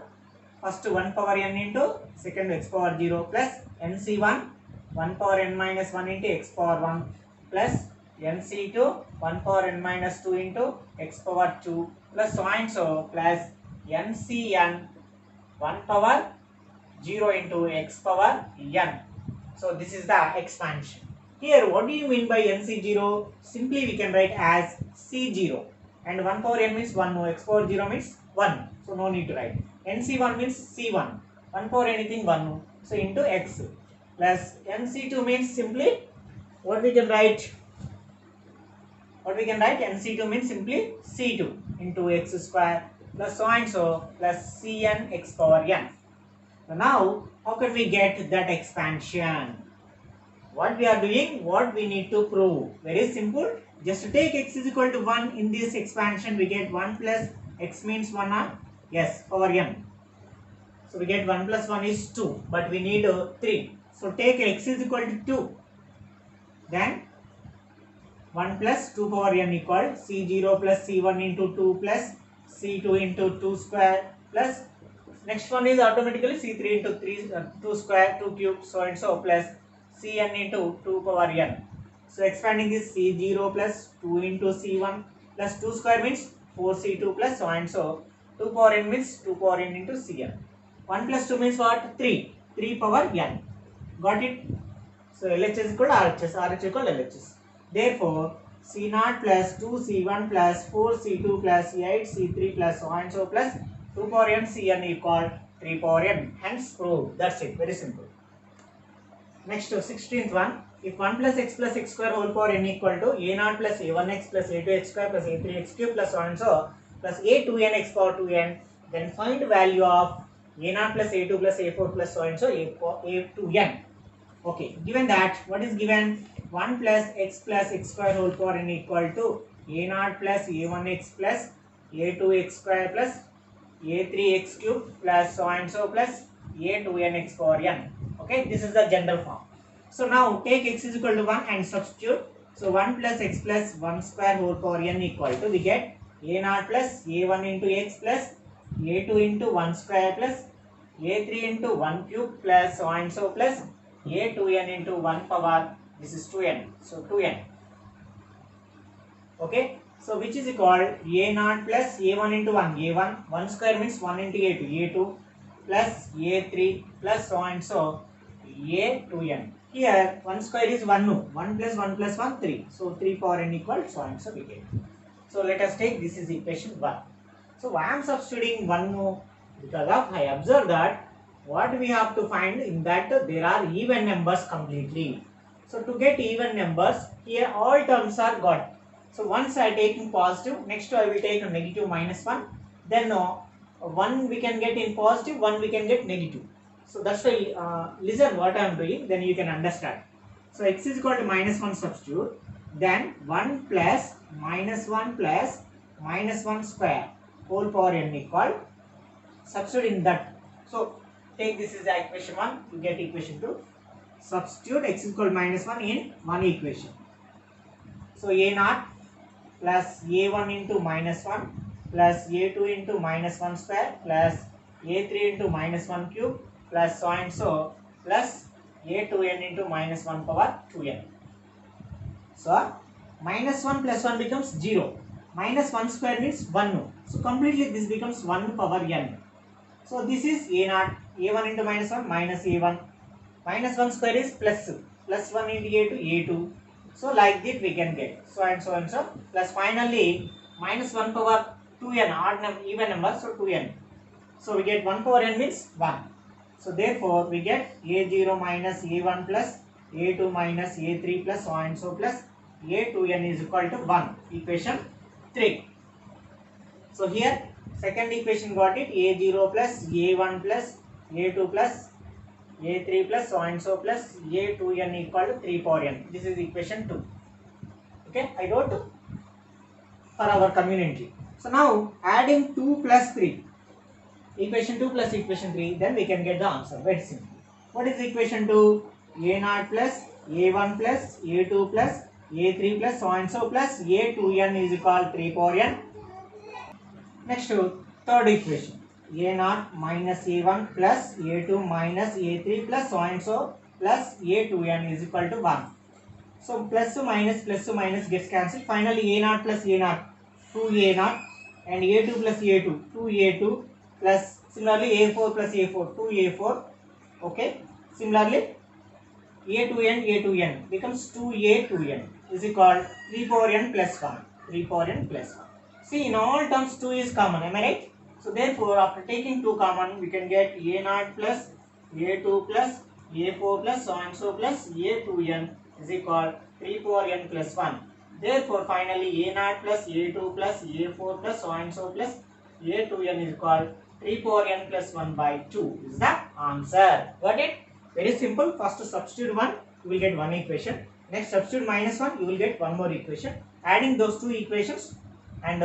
[SPEAKER 1] first 1 power n into second x power 0 plus nc1 1 power n minus 1 into x power 1 plus nc2 1 power n minus 2 into x power 2 plus so and so plus ncn 1 power 0 into x power n. So this is the expansion. Here what do you mean by nc0? Simply we can write as c0 and 1 power n means 1, no, x power 0 means 1, so no need to write. nc1 means c1, 1 power anything 1, no, so into x plus nc2 means simply what we can write? nc2 means simply c2 into x square plus so and so plus cn x power n. So now how can we get that expansion? What we are doing, what we need to prove? Very simple. Just take x is equal to 1 in this expansion. We get 1 plus x means 1 or yes power n. So we get 1 plus 1 is 2, but we need 3. So take x is equal to 2. Then 1 plus 2 power n equal c0 plus c1 into 2 plus c2 into 2 square plus next one is automatically c3 into 3 2 square 2 cube so and so plus cn into 2 power n. So expanding this c0 plus 2 into c1 plus 2 square means 4c2 plus so and so 2 power n means 2 power n into cn. 1 plus 2 means what? 3. 3 power n. Got it? So LHS equal to RHS, RH equal to LHS. Therefore, C0 plus 2C1 plus 4C2 plus 8C3 plus so and so plus 2 power n Cn equal 3 power n. Hence proved. That's it. Very simple. Next, 16th one. If 1 plus x square whole power n equal to a0 plus a1x plus a2x square plus a3x cube plus so and so plus a2n x power 2n, then find the value of a0 plus a2 plus a4 plus so and so a2n. Okay, given that, what is given? 1 plus x square whole power n equal to a0 plus a1x plus a2x square plus a3x cube plus so and so plus a2n x power n. Okay, this is the general form. So now take x is equal to 1 and substitute. So 1 plus x plus 1 square whole power n equal to, we get a0 plus a1 into x plus a2 into 1 square plus a3 into 1 cube plus so and so plus a2n into 1 power, this is 2n, so 2n. Okay, so which is equal a0 plus a1 into 1, a1, 1 square means 1 into a2 plus a3 plus so and so a2n. Here 1 square is 1, no, 1 plus 1 3, so 3 power n equal so and so we get. So let us take, this is equation 1. So why I am substituting 1 no? Because of I observe that what we have to find in that there are even numbers completely. So to get even numbers, here all terms are got. So once I taking positive, next I will take a negative minus 1. Then 1 we can get in positive, 1 we can get negative. So that's why listen what I am doing, then you can understand. So x is equal to minus 1 substitute. Then 1 plus minus 1 plus minus 1 square whole power n equal, substitute in that. So take this is the equation 1, you get equation 2. Substitute x is equal to minus 1 in one equation. So a naught plus a1 into minus 1 plus a2 into minus 1 square plus a3 into minus 1 cube plus so and so plus a2n into minus 1 power 2n. So minus 1 plus 1 becomes 0. Minus 1 square means 1. So completely this becomes 1 power n. So this is a naught, a1 into minus 1 minus a1. Minus 1 square is plus 1 into a2, a2. So like this we can get. So and so and so. Plus finally minus 1 power 2n, odd number, even number, so 2n. So we get 1 power n means 1. So therefore we get a0 minus a1 plus a2 minus a3 plus so and so plus a2n is equal to 1. Equation 3. So here second equation got it, a0 plus a1 plus a2 plus a3 plus so and so plus a2n equal to 3 power n. This is equation 2. Okay, I wrote for our community. So now adding 2 plus 3, equation 2 plus equation 3, then we can get the answer very simple. What is equation 2? a0 plus a1 plus a2 plus a3 plus so and so plus a2n is equal to 3 power n. Next third equation, a0 minus a1 plus a2 minus a3 plus so and so plus a2n is equal to 1. So plus to minus gets cancelled. Finally a0 plus a0, 2a0 and a2 plus a2, 2a2 plus similarly a4 plus a4, 2a4. Okay. Similarly a2n becomes 2a2n is equal to 3 power n plus 1. 3 power n plus 1. See, in all terms 2 is common, am I right? So therefore after taking 2 common we can get a0 plus a2 plus a4 plus so and so plus a2n is equal to 3 power n plus 1. Therefore finally a0 plus a2 plus a4 plus so and so plus a2n is equal to 3 power n plus 1 by 2 is the answer. Got it? Very simple. First to substitute 1, you will get one equation. Next substitute minus 1, you will get one more equation. Adding those two equations and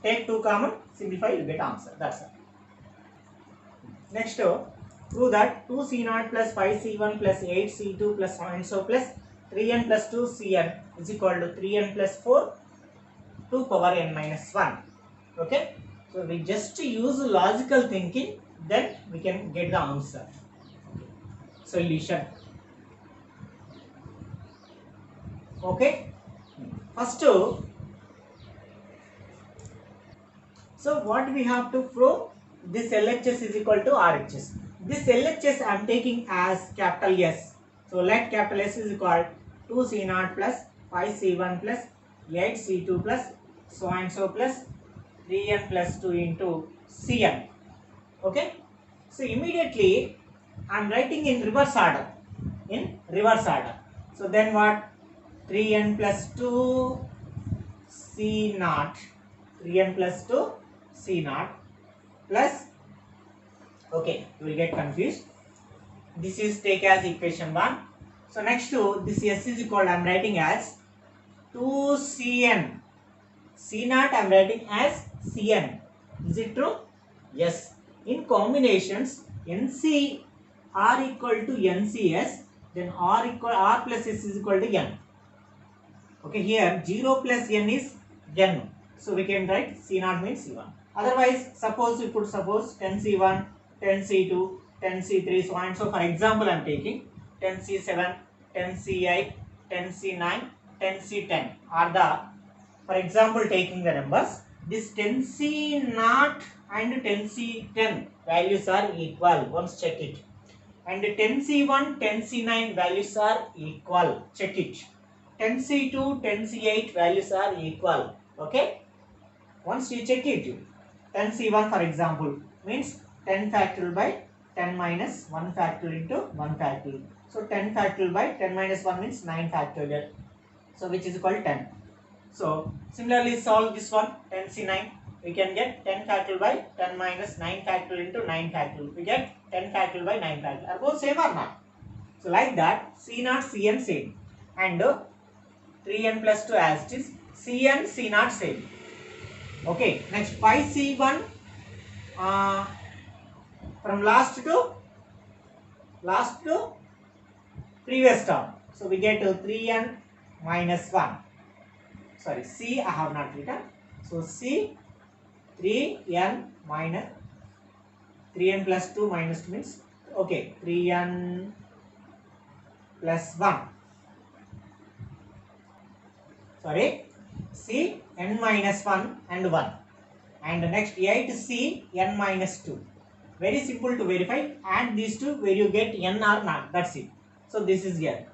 [SPEAKER 1] take 2 common, simplify, you will get answer. That's it. Next, prove that 2c0 plus 5c1 plus 8c2 plus so and so plus 3n plus 2cn is equal to 3n plus 4 2 power n minus 1. Okay. So we just use logical thinking, then we can get the answer. Solution. Okay. First, so what we have to prove? This LHS is equal to RHS. This LHS I am taking as capital S. So let capital S is equal to 2c0 plus 5c1 plus 8c2 plus so and so plus 3n plus 2 into cn. Okay. So immediately I am writing in reverse order. So then what? 3n plus 2 c0. 3n plus 2 c0 plus, okay, you will get confused. This is take as equation 1. So next to this s is equal, I am writing as 2cn. c0 I am writing as cn. Is it true? Yes. In combinations, nc r equal to ncs, then r plus s is equal to n. Okay, here 0 plus n is n. So we can write c0 means c1. Otherwise, suppose 10c1, 10c2, 10c3, so on and so. For example, I am taking 10c7, 10c8, 10c9, 10c10 are the, for example, taking the numbers. This 10c0 and 10c10 values are equal. Once check it. And 10c1, 10c9 values are equal. Check it. 10c2, 10c8 values are equal. Okay. Once you check it, 10c1 for example means 10 factorial by 10 minus 1 factorial into 1 factorial. So 10 factorial by 10 minus 1 means 9 factorial. So which is equal to 10. So similarly solve this one, 10C9. We can get 10 factorial by 10 minus 9 factorial into 9 factorial. We get 10 factorial by 9 factorial. Are both same or not? So like that, C0, Cn same. And 3n plus 2 as it is. Cn, C0 same. Okay, next 5C1 from last to previous term. So we get 3n minus 1. Sorry, C I have not written. So C 3n minus 3n plus 2 minus 2 means okay 3n plus 1. Sorry, C n minus 1 and 1. And next 8C n minus 2. Very simple to verify. Add these two where you get n or not. That's it. So this is here.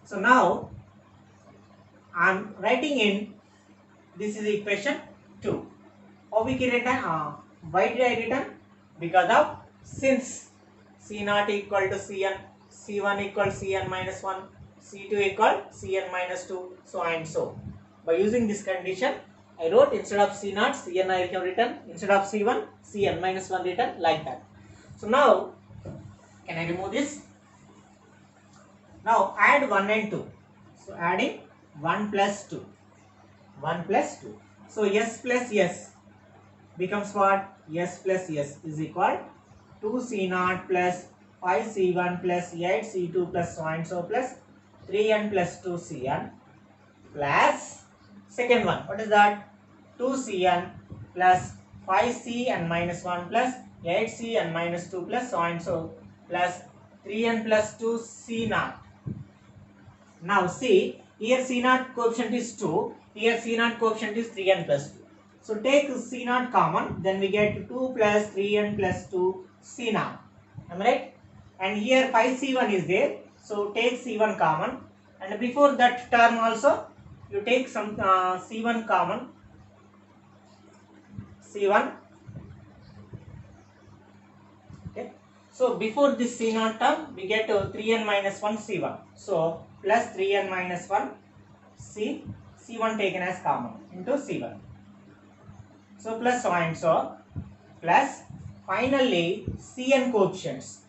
[SPEAKER 1] So now I am writing in this is equation 2. How we can written? Why did I written? Because of since C0 equal to Cn, C1 equal Cn minus 1, C2 equal Cn minus 2, so and so. By using this condition, I wrote instead of C0, Cn I have written, instead of C1, Cn minus 1 written like that. So now, can I remove this? Now add 1 and 2. So adding 1 plus 2. 1 plus 2. So S plus S becomes what? S plus S is equal 2C0 plus 5C1 plus 8C2 plus so and so plus 3n plus 2Cn plus second one. What is that? 2Cn plus 5Cn minus 1 plus 8Cn minus 2 plus so and so plus 3n plus 2C0. Now see, here C0 coefficient is 2, here C0 coefficient is 3n plus 2. So take C0 common, then we get 2 plus 3n plus 2 C0. Am I right? And here 5C1 is there, so take C1 common. And before that term also, you take some C1 common. C1. Okay. So before this C0 term, we get 3n minus 1 C1. So plus 3n minus 1 C1 taken as common into C1. So plus so and so plus finally Cn coefficients.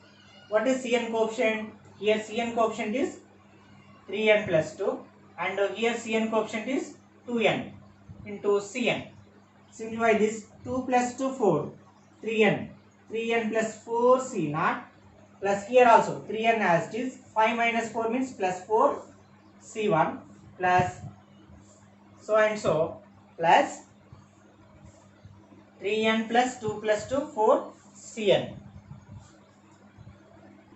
[SPEAKER 1] What is Cn coefficient? Here Cn coefficient is 3n plus 2 and here Cn coefficient is 2n into Cn. Simplify this, 2 plus 2 4, 3n plus 4 C0 plus here also 3n as it is, 5 minus 4 means plus 4 C1 plus so and so plus 3n plus 2 plus 2 4 Cn.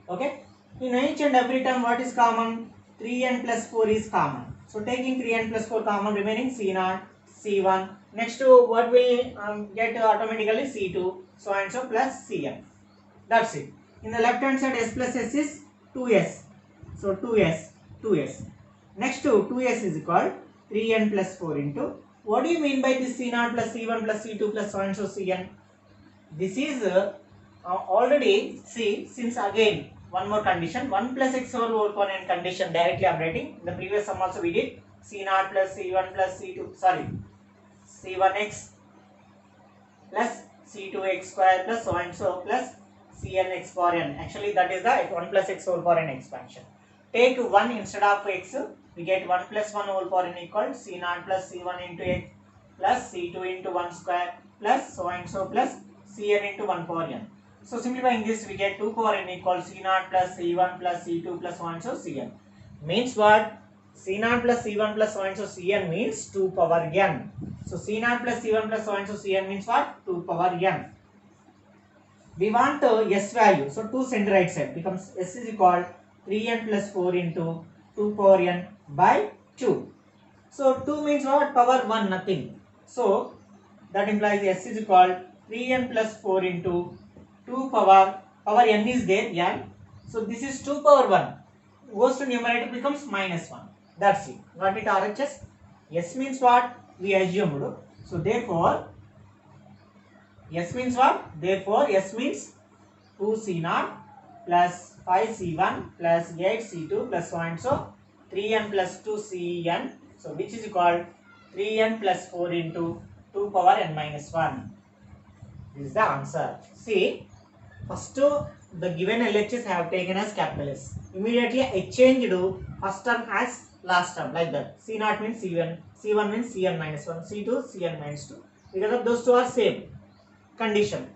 [SPEAKER 1] Okay. In each and every term what is common? 3n plus 4 is common. So taking 3n plus 4 common, remaining C0, C1. Next to what will get automatically C2, so and so plus Cn. That's it. In the left hand side S plus S is 2s. So 2s. Next to 2s is equal 3n plus 4 into. What do you mean by this C0 plus C1 plus C2 plus so and so Cn? This is already, see, since again one more condition, 1 plus x over power n condition directly I am writing. In the previous sum also we did C0 plus C1 plus C2, sorry, C1x plus C2x square plus so and so plus Cn x power n. Actually that is the 1 plus x over power n expansion. Take 1 instead of x, we get 1 plus 1 whole power n equal C0 plus C1 into x plus C2 into 1 square plus so and so plus Cn into 1 power n. So simplifying this, we get 2 power n equals C0 plus C1 plus C2 plus so and so Cn. Means what? C0 plus C1 plus so and so Cn means 2 power n. So C0 plus C1 plus so and so Cn means what? 2 power n. We want S value. So 2 send right side becomes S is equal 3n plus 4 into 2 power n by 2. So 2 means what? Power 1, nothing. So that implies S is equal 3n plus 4 into 2 power n is there, n. So this is 2 power 1. Goes to numerator becomes minus 1. That's it. Got it RHS? S means what? We assumed. So therefore, S means what? Therefore, S means 2C0 plus 5C1 plus 8C2 plus so and so 3n plus 2Cn. So which is equal 3n plus 4 into 2 power n minus 1. This is the answer. See, first the given LHS have taken as capital S. Immediately I changed first term as last term like that. C0 means C1, C1 means Cn minus 1, C2 Cn minus 2. Because of those two are same condition.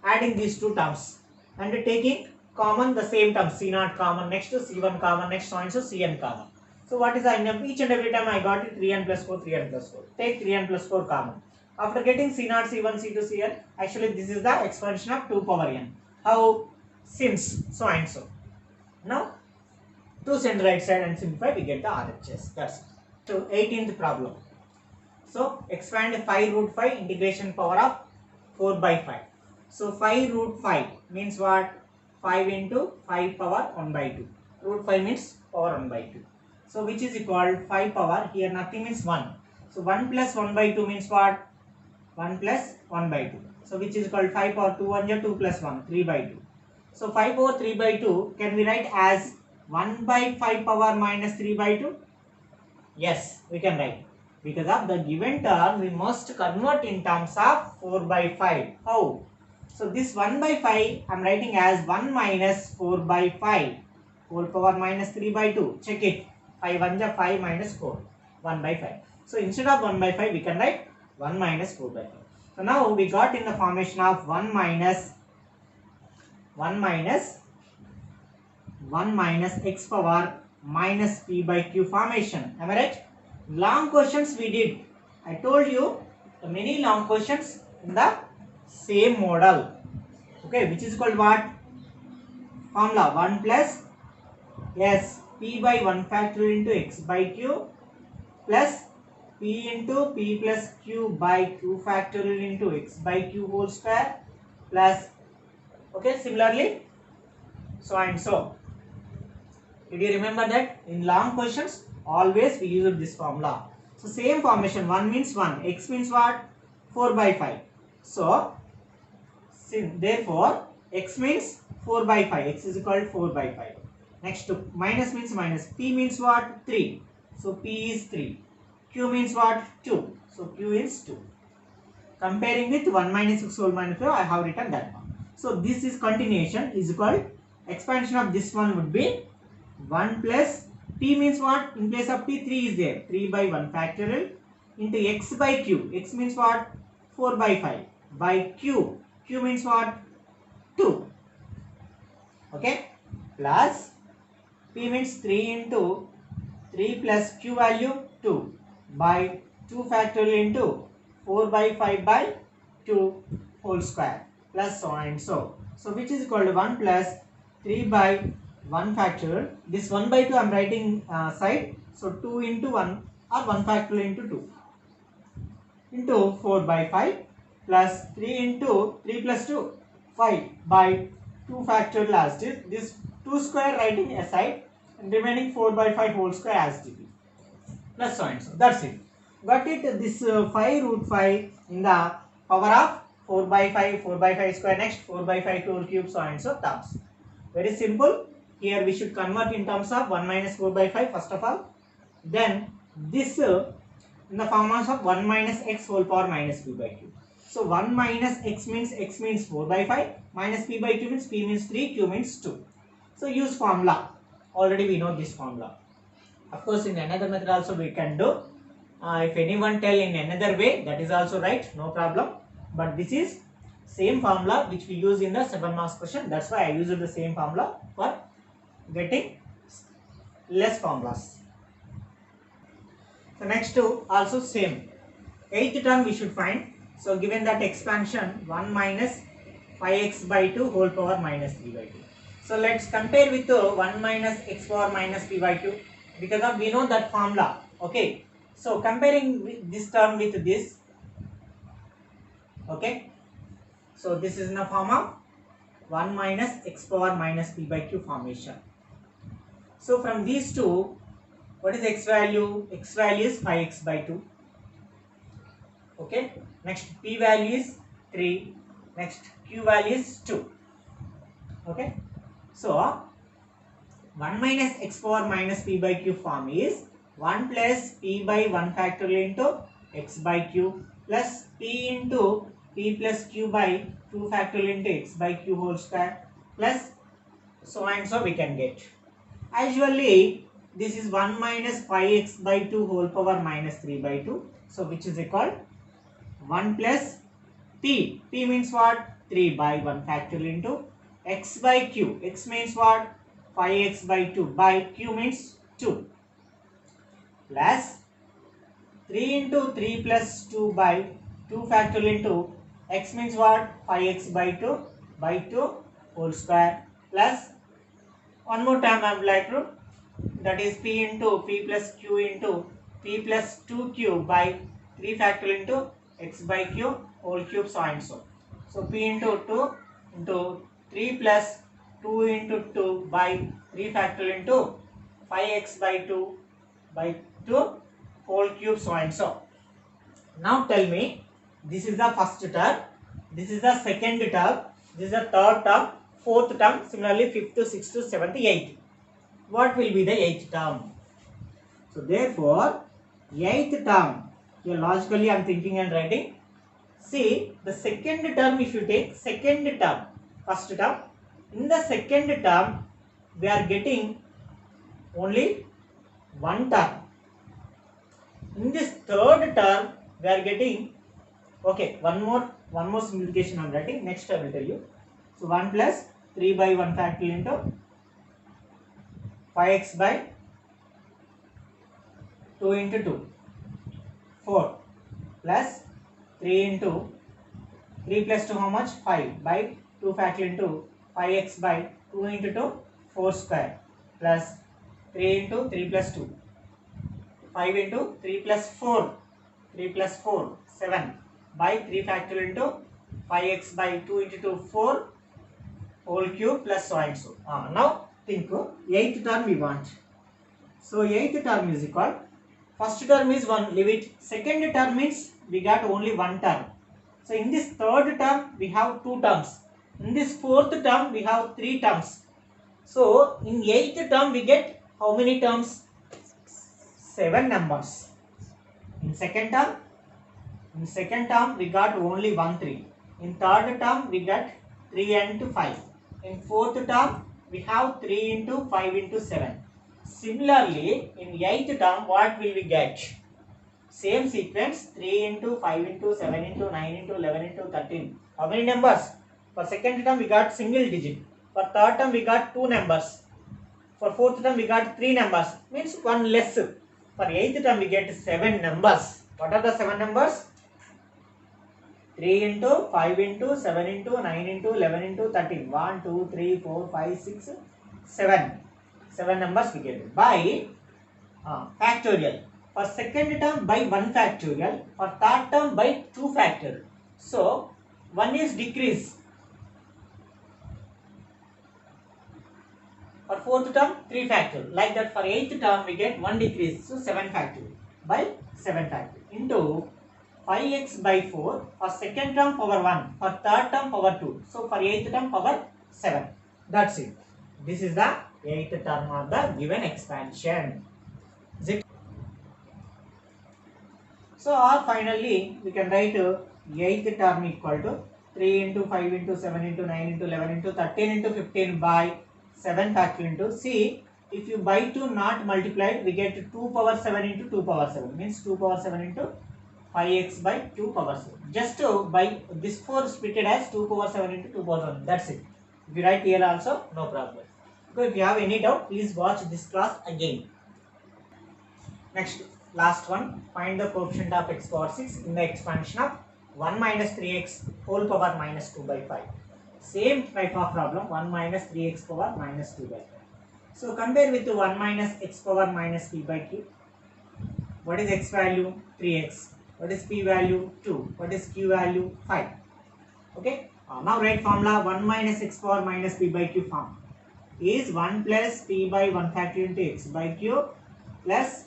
[SPEAKER 1] Adding these two terms and taking common the same term, C0 common, next to C1 common, next so and so Cn common. So what is the end? Each and every time I got it 3n plus 4, 3n plus 4. Take 3n plus 4 common. After getting C0, C1, C2, Cn, actually this is the expansion of 2 power n. How? Since so and so. Now, to send right side and simplify, we get the RHS. That's it. So, 18th problem. So, expand 5 root 5 integration power of 4 by 5. So, 5 root 5 means what? 5 into 5 power 1 by 2. Root 5 means power 1 by 2. So, which is equal 5 power, here nothing means 1. So, 1 plus 1 by 2 means what? 1 plus 1 by 2. So, which is called 5 power 2 1 2 plus 1, 3 by 2. So, 5 power 3 by 2 can we write as 1 by 5 power minus 3 by 2? Yes, we can write. Because of the given term, we must convert in terms of 4 by 5. How? So, this 1 by 5 I am writing as 1 minus 4 by 5 whole power minus 3 by 2. Check it. 5 1 5 minus 4. 1 by 5. So, instead of 1 by 5, we can write 1 minus 4 by 5. So, now we got in the formation of 1 minus x power minus p by q formation. Am I right? Long questions we did. I told you the many long questions in the same model. Okay, which is called what? Formula 1 plus s p by 1 factorial into x by q plus p into p plus q by q factorial into x by q whole square plus, okay, similarly so and so. Did you remember that? In long questions always we use this formula. So same formation, 1 means 1, x means what? 4 by 5. So therefore x means 4 by 5, x is equal to 4 by 5. Next to minus means minus, p means what? 3. So p is 3. Q means what? 2. So Q is 2. Comparing with 1 minus x whole minus 5, I have written that one. So this is continuation is equal, expansion of this one would be 1 plus p means what? In place of p, 3 is there. 3 by 1 factorial into x by q. X means what? 4 by 5. By q. Q means what? 2. Okay. Plus p means 3 into 3 plus q value 2 by 2 factorial into 4 by 5 by 2 whole square plus so and so. So which is equal to 1 plus 3 by 1 factorial. This 1 by 2 I am writing side. So 2 into 1 or 1 factorial into 2 into 4 by 5 plus 3 into 3 plus 2 5 by 2 factorial as this 2 square writing aside and remaining 4 by 5 whole square as dp plus so and so. That's it. Got it? This 5 root 5 in the power of 4 by 5 square, next 4 by 5 whole cube, so and so terms. Very simple. Here we should convert in terms of 1 minus 4 by 5 first of all. Then this in the form of 1 minus x whole power minus p by q. So 1 minus x means 4 by 5 minus p by q means p means 3, q means 2. So use formula. Already we know this formula. Of course in another method also we can do. If anyone tell in another way, that is also right, no problem. But this is same formula which we use in the 7 marks question. That's why I used the same formula for getting less formulas. So next two also same. 8th term we should find. So given that expansion 1 minus 5x by 2 whole power minus 3 by 2. So let's compare with 1 minus x power minus p by 2 because of we know that formula. Okay. So comparing with this term with this. Okay. So this is in the form of 1 minus x power minus p by q formation. So from these two, what is x value? X value is 5x by 2. Okay. Next p value is 3. Next q value is 2. Okay. So 1 minus x power minus p by q form is 1 plus p by 1 factorial into x by q plus p into p plus q by 2 factorial into x by q whole square plus so and so we can get. Usually this is 1 minus 5x by 2 whole power minus 3 by 2. So which is equal 1 plus p. P means what? 3 by 1 factorial into x by q. X means what? 5x by 2 by q means 2 plus 3 into 3 plus 2 by 2 factorial into x means what? 5x by 2 whole square plus one more time I would like to, that is p into p plus q into p plus 2q by 3 factorial into x by q whole cube so and so. So p into 2 into 3 plus 2 into 2 by 3 factorial into 5x by 2 whole cube so and so. Now tell me, this is the first term, this is the second term, this is the third term, fourth term, similarly fifth, sixth, seventh, eighth. What will be the eighth term? So therefore, eighth term, here logically I am thinking and writing. See, the second term, if you take second term, first term, in the second term, we are getting only one term. In this third term, we are getting, okay, one more simplification I am writing, next I will tell you. So 1 plus 3 by 1 factorial into 5x by 2 into 2, 4 plus 3 into 3 plus 2 how much? 5 by 2 factorial into 5x by 2 into 2, 4 square plus 3 into 3 plus 2, 5 into 3 plus 4, 7 by 3 factorial into 5x by 2 into 2, 4 whole cube plus so and so. Now think, 8th term we want. So 8th term is equal, first term is 1, leave it. Second term means we got only one term. So in this third term we have 2 terms. In this fourth term we have 3 terms. So in 8th term we get how many terms? 7 numbers. In second term we got only 1 3. In third term we got 3 and 5. In fourth term we have 3 into 5 into 7. Similarly, in 8th term, what will we get? Same sequence, 3 into 5 into 7 into 9 into 11 into 13. How many numbers? For second term, we got single digit. For third term, we got 2 numbers. For fourth term, we got 3 numbers. Means 1 less. For 8th term, we get 7 numbers. What are the 7 numbers? 3 into 5 into 7 into 9 into 11 into 13. 1, 2, 3, 4, 5, 6, 7. 7 numbers we get by factorial. For second term by 1 factorial. For third term by 2 factorial. So 1 is decrease. For fourth term 3 factorial. Like that for 8th term we get 1 decrease. So 7 factorial by 7 factorial into 5x by 4. For second term power 1. For third term power 2. So for 8th term power 7. That's it. This is the 8th term of the given expansion. Is it? So or finally we can write 8th term equal to 3 into 5 into 7 into 9 into 11 into 13 into 15 by 7 factorial into, see, if you by 2 not multiplied, we get 2 power 7 into 2 power 7, means 2 power 7 into 5x by 2 power 7. Just by this 4 splitted as 2 power 7 into 2 power 7. That's it. If you write here also, no problem. So if you have any doubt, please watch this class again. Next, last one, find the coefficient of x power 6 in the expansion of 1 minus 3x whole power minus 2 by 5. Same type of problem, 1 minus 3x power minus 2 by 5. So compare with 1 minus x power minus p by q. What is x value? 3x. What is p value? 2. What is q value? 5. Okay. Now write formula 1 minus x power minus p by q form is 1 plus p by 1 factorial into x by q plus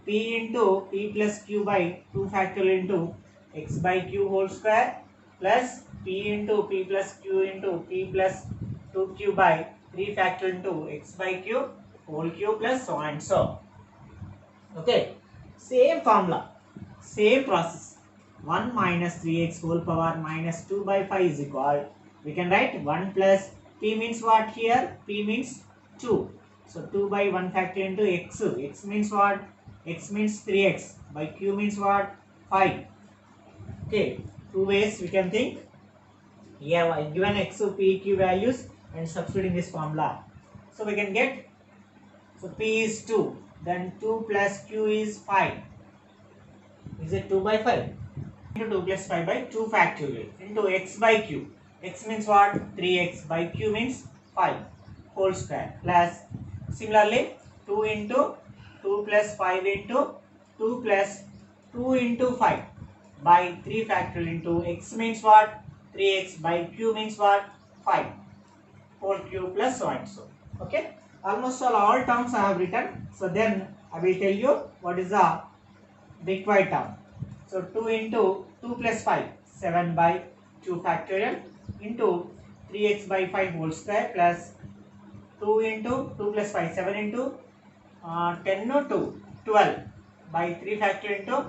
[SPEAKER 1] p into p plus q by 2 factorial into x by q whole square plus p into p plus q into p plus 2q by 3 factorial into x by q whole cube plus so and so. Okay, same formula. same process. 1 minus 3x whole power minus 2 by 5 is equal. We can write 1 plus p means what here? P means 2. So 2 by 1 factor into x. X means what? X means 3x. By q means what? 5. Okay. Two ways we can think. Here I given x, p, q values and substituting this formula. So we can get, so p is 2. Then 2 plus q is 5. Is it 2 by 5? Into 2 plus 5 by 2 factorial into x by q. X means what? 3x by q means 5 whole square plus similarly 2 into 2 plus 5 into 2 plus 2 into 5 by 3 factorial into x means what? 3x by q means what? 5 whole cube plus so and so. Okay. Almost all terms I have written. So then I will tell you what is the required term. So 2 into 2 plus 5, 7 by 2 factorial into 3x by 5 whole square plus 2 into 2 plus 5, 7 into 10 no 2, 12 by 3 factorial into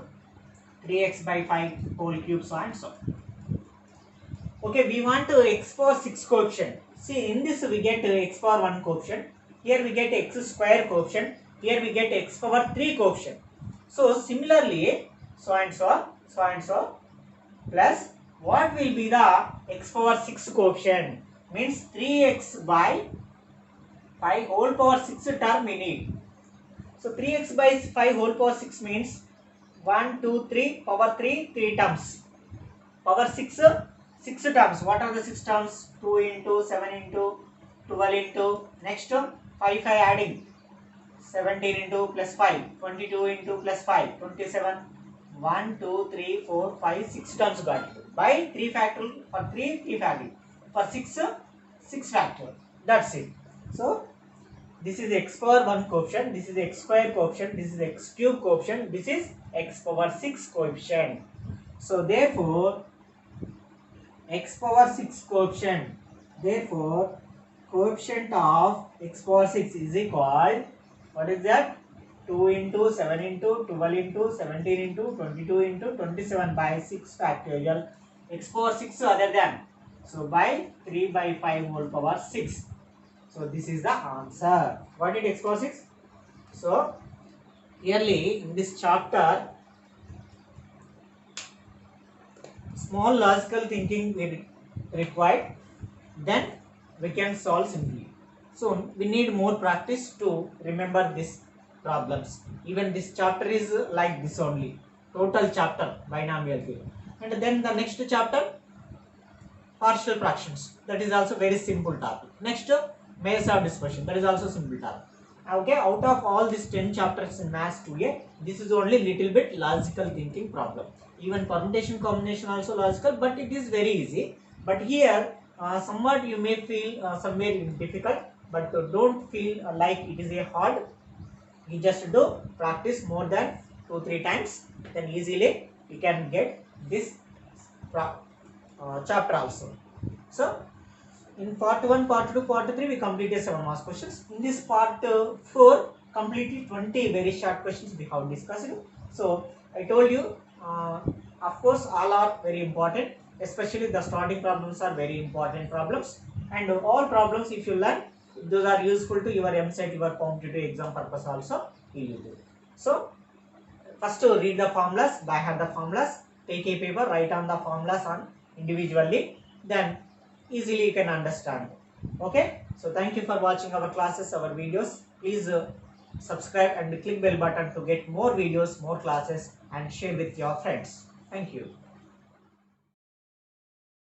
[SPEAKER 1] 3x by 5 whole cube so and so. Okay, we want to x power 6 coefficient. See, in this we get x power 1 coefficient. Here we get x square coefficient. Here we get x power 3 coefficient. So similarly, so and so plus what will be the x power 6 coefficient? Means 3x by 5 whole power 6 term we need. So 3x by 5 whole power 6 means 1, 2, 3, power 3, 3 terms. Power 6, 6 terms. What are the 6 terms? 2 into 7 into 12 into next 5 adding 17 into plus 5, 22 into plus 5, 27, 1, 2, 3, 4, 5, 6 terms got it. By 3 factorial, for 3, 3 factorial. For 6, 6 factorial. That's it. So, this is x power 1 coefficient, this is x square coefficient, this is x cube coefficient, this is x power 6 coefficient. So, therefore, x power 6 coefficient, therefore, coefficient of x power 6 is equal, what is that? 2 into 7 into 12 into 17 into 22 into 27 by 6 factorial x power 6 other than, so by 3 by 5 whole power 6. So this is the answer. What is x power 6? So clearly in this chapter small logical thinking will required, then we can solve simply. So we need more practice to remember these problems. Even this chapter is like this only. Total chapter binomial theorem. And then the next chapter partial fractions. That is also very simple topic. Next measures of dispersion. That is also simple topic. Okay, out of all these 10 chapters in maths 2A, this is only little bit logical thinking problem. Even permutation combination also logical, but it is very easy. But here somewhat you may feel somewhere difficult, but don't feel like it is a hard. You just do practice more than 2-3 times, then easily you can get this chapter also. So in part 1, part 2, part 3 we completed 7 marks questions. In this part 4 completely 20 very short questions we have discussed. So I told you of course all are very important, especially the starting problems are very important problems, and all problems if you learn, those are useful to your MSET, your competitive exam purpose also you use it. So first to read the formulas, by hand the formulas, take a paper, write on the formulas on individually, then easily you can understand. Okay, so thank you for watching our classes, our videos. Please subscribe and click bell button to get more videos, more classes, and share with your friends. Thank you.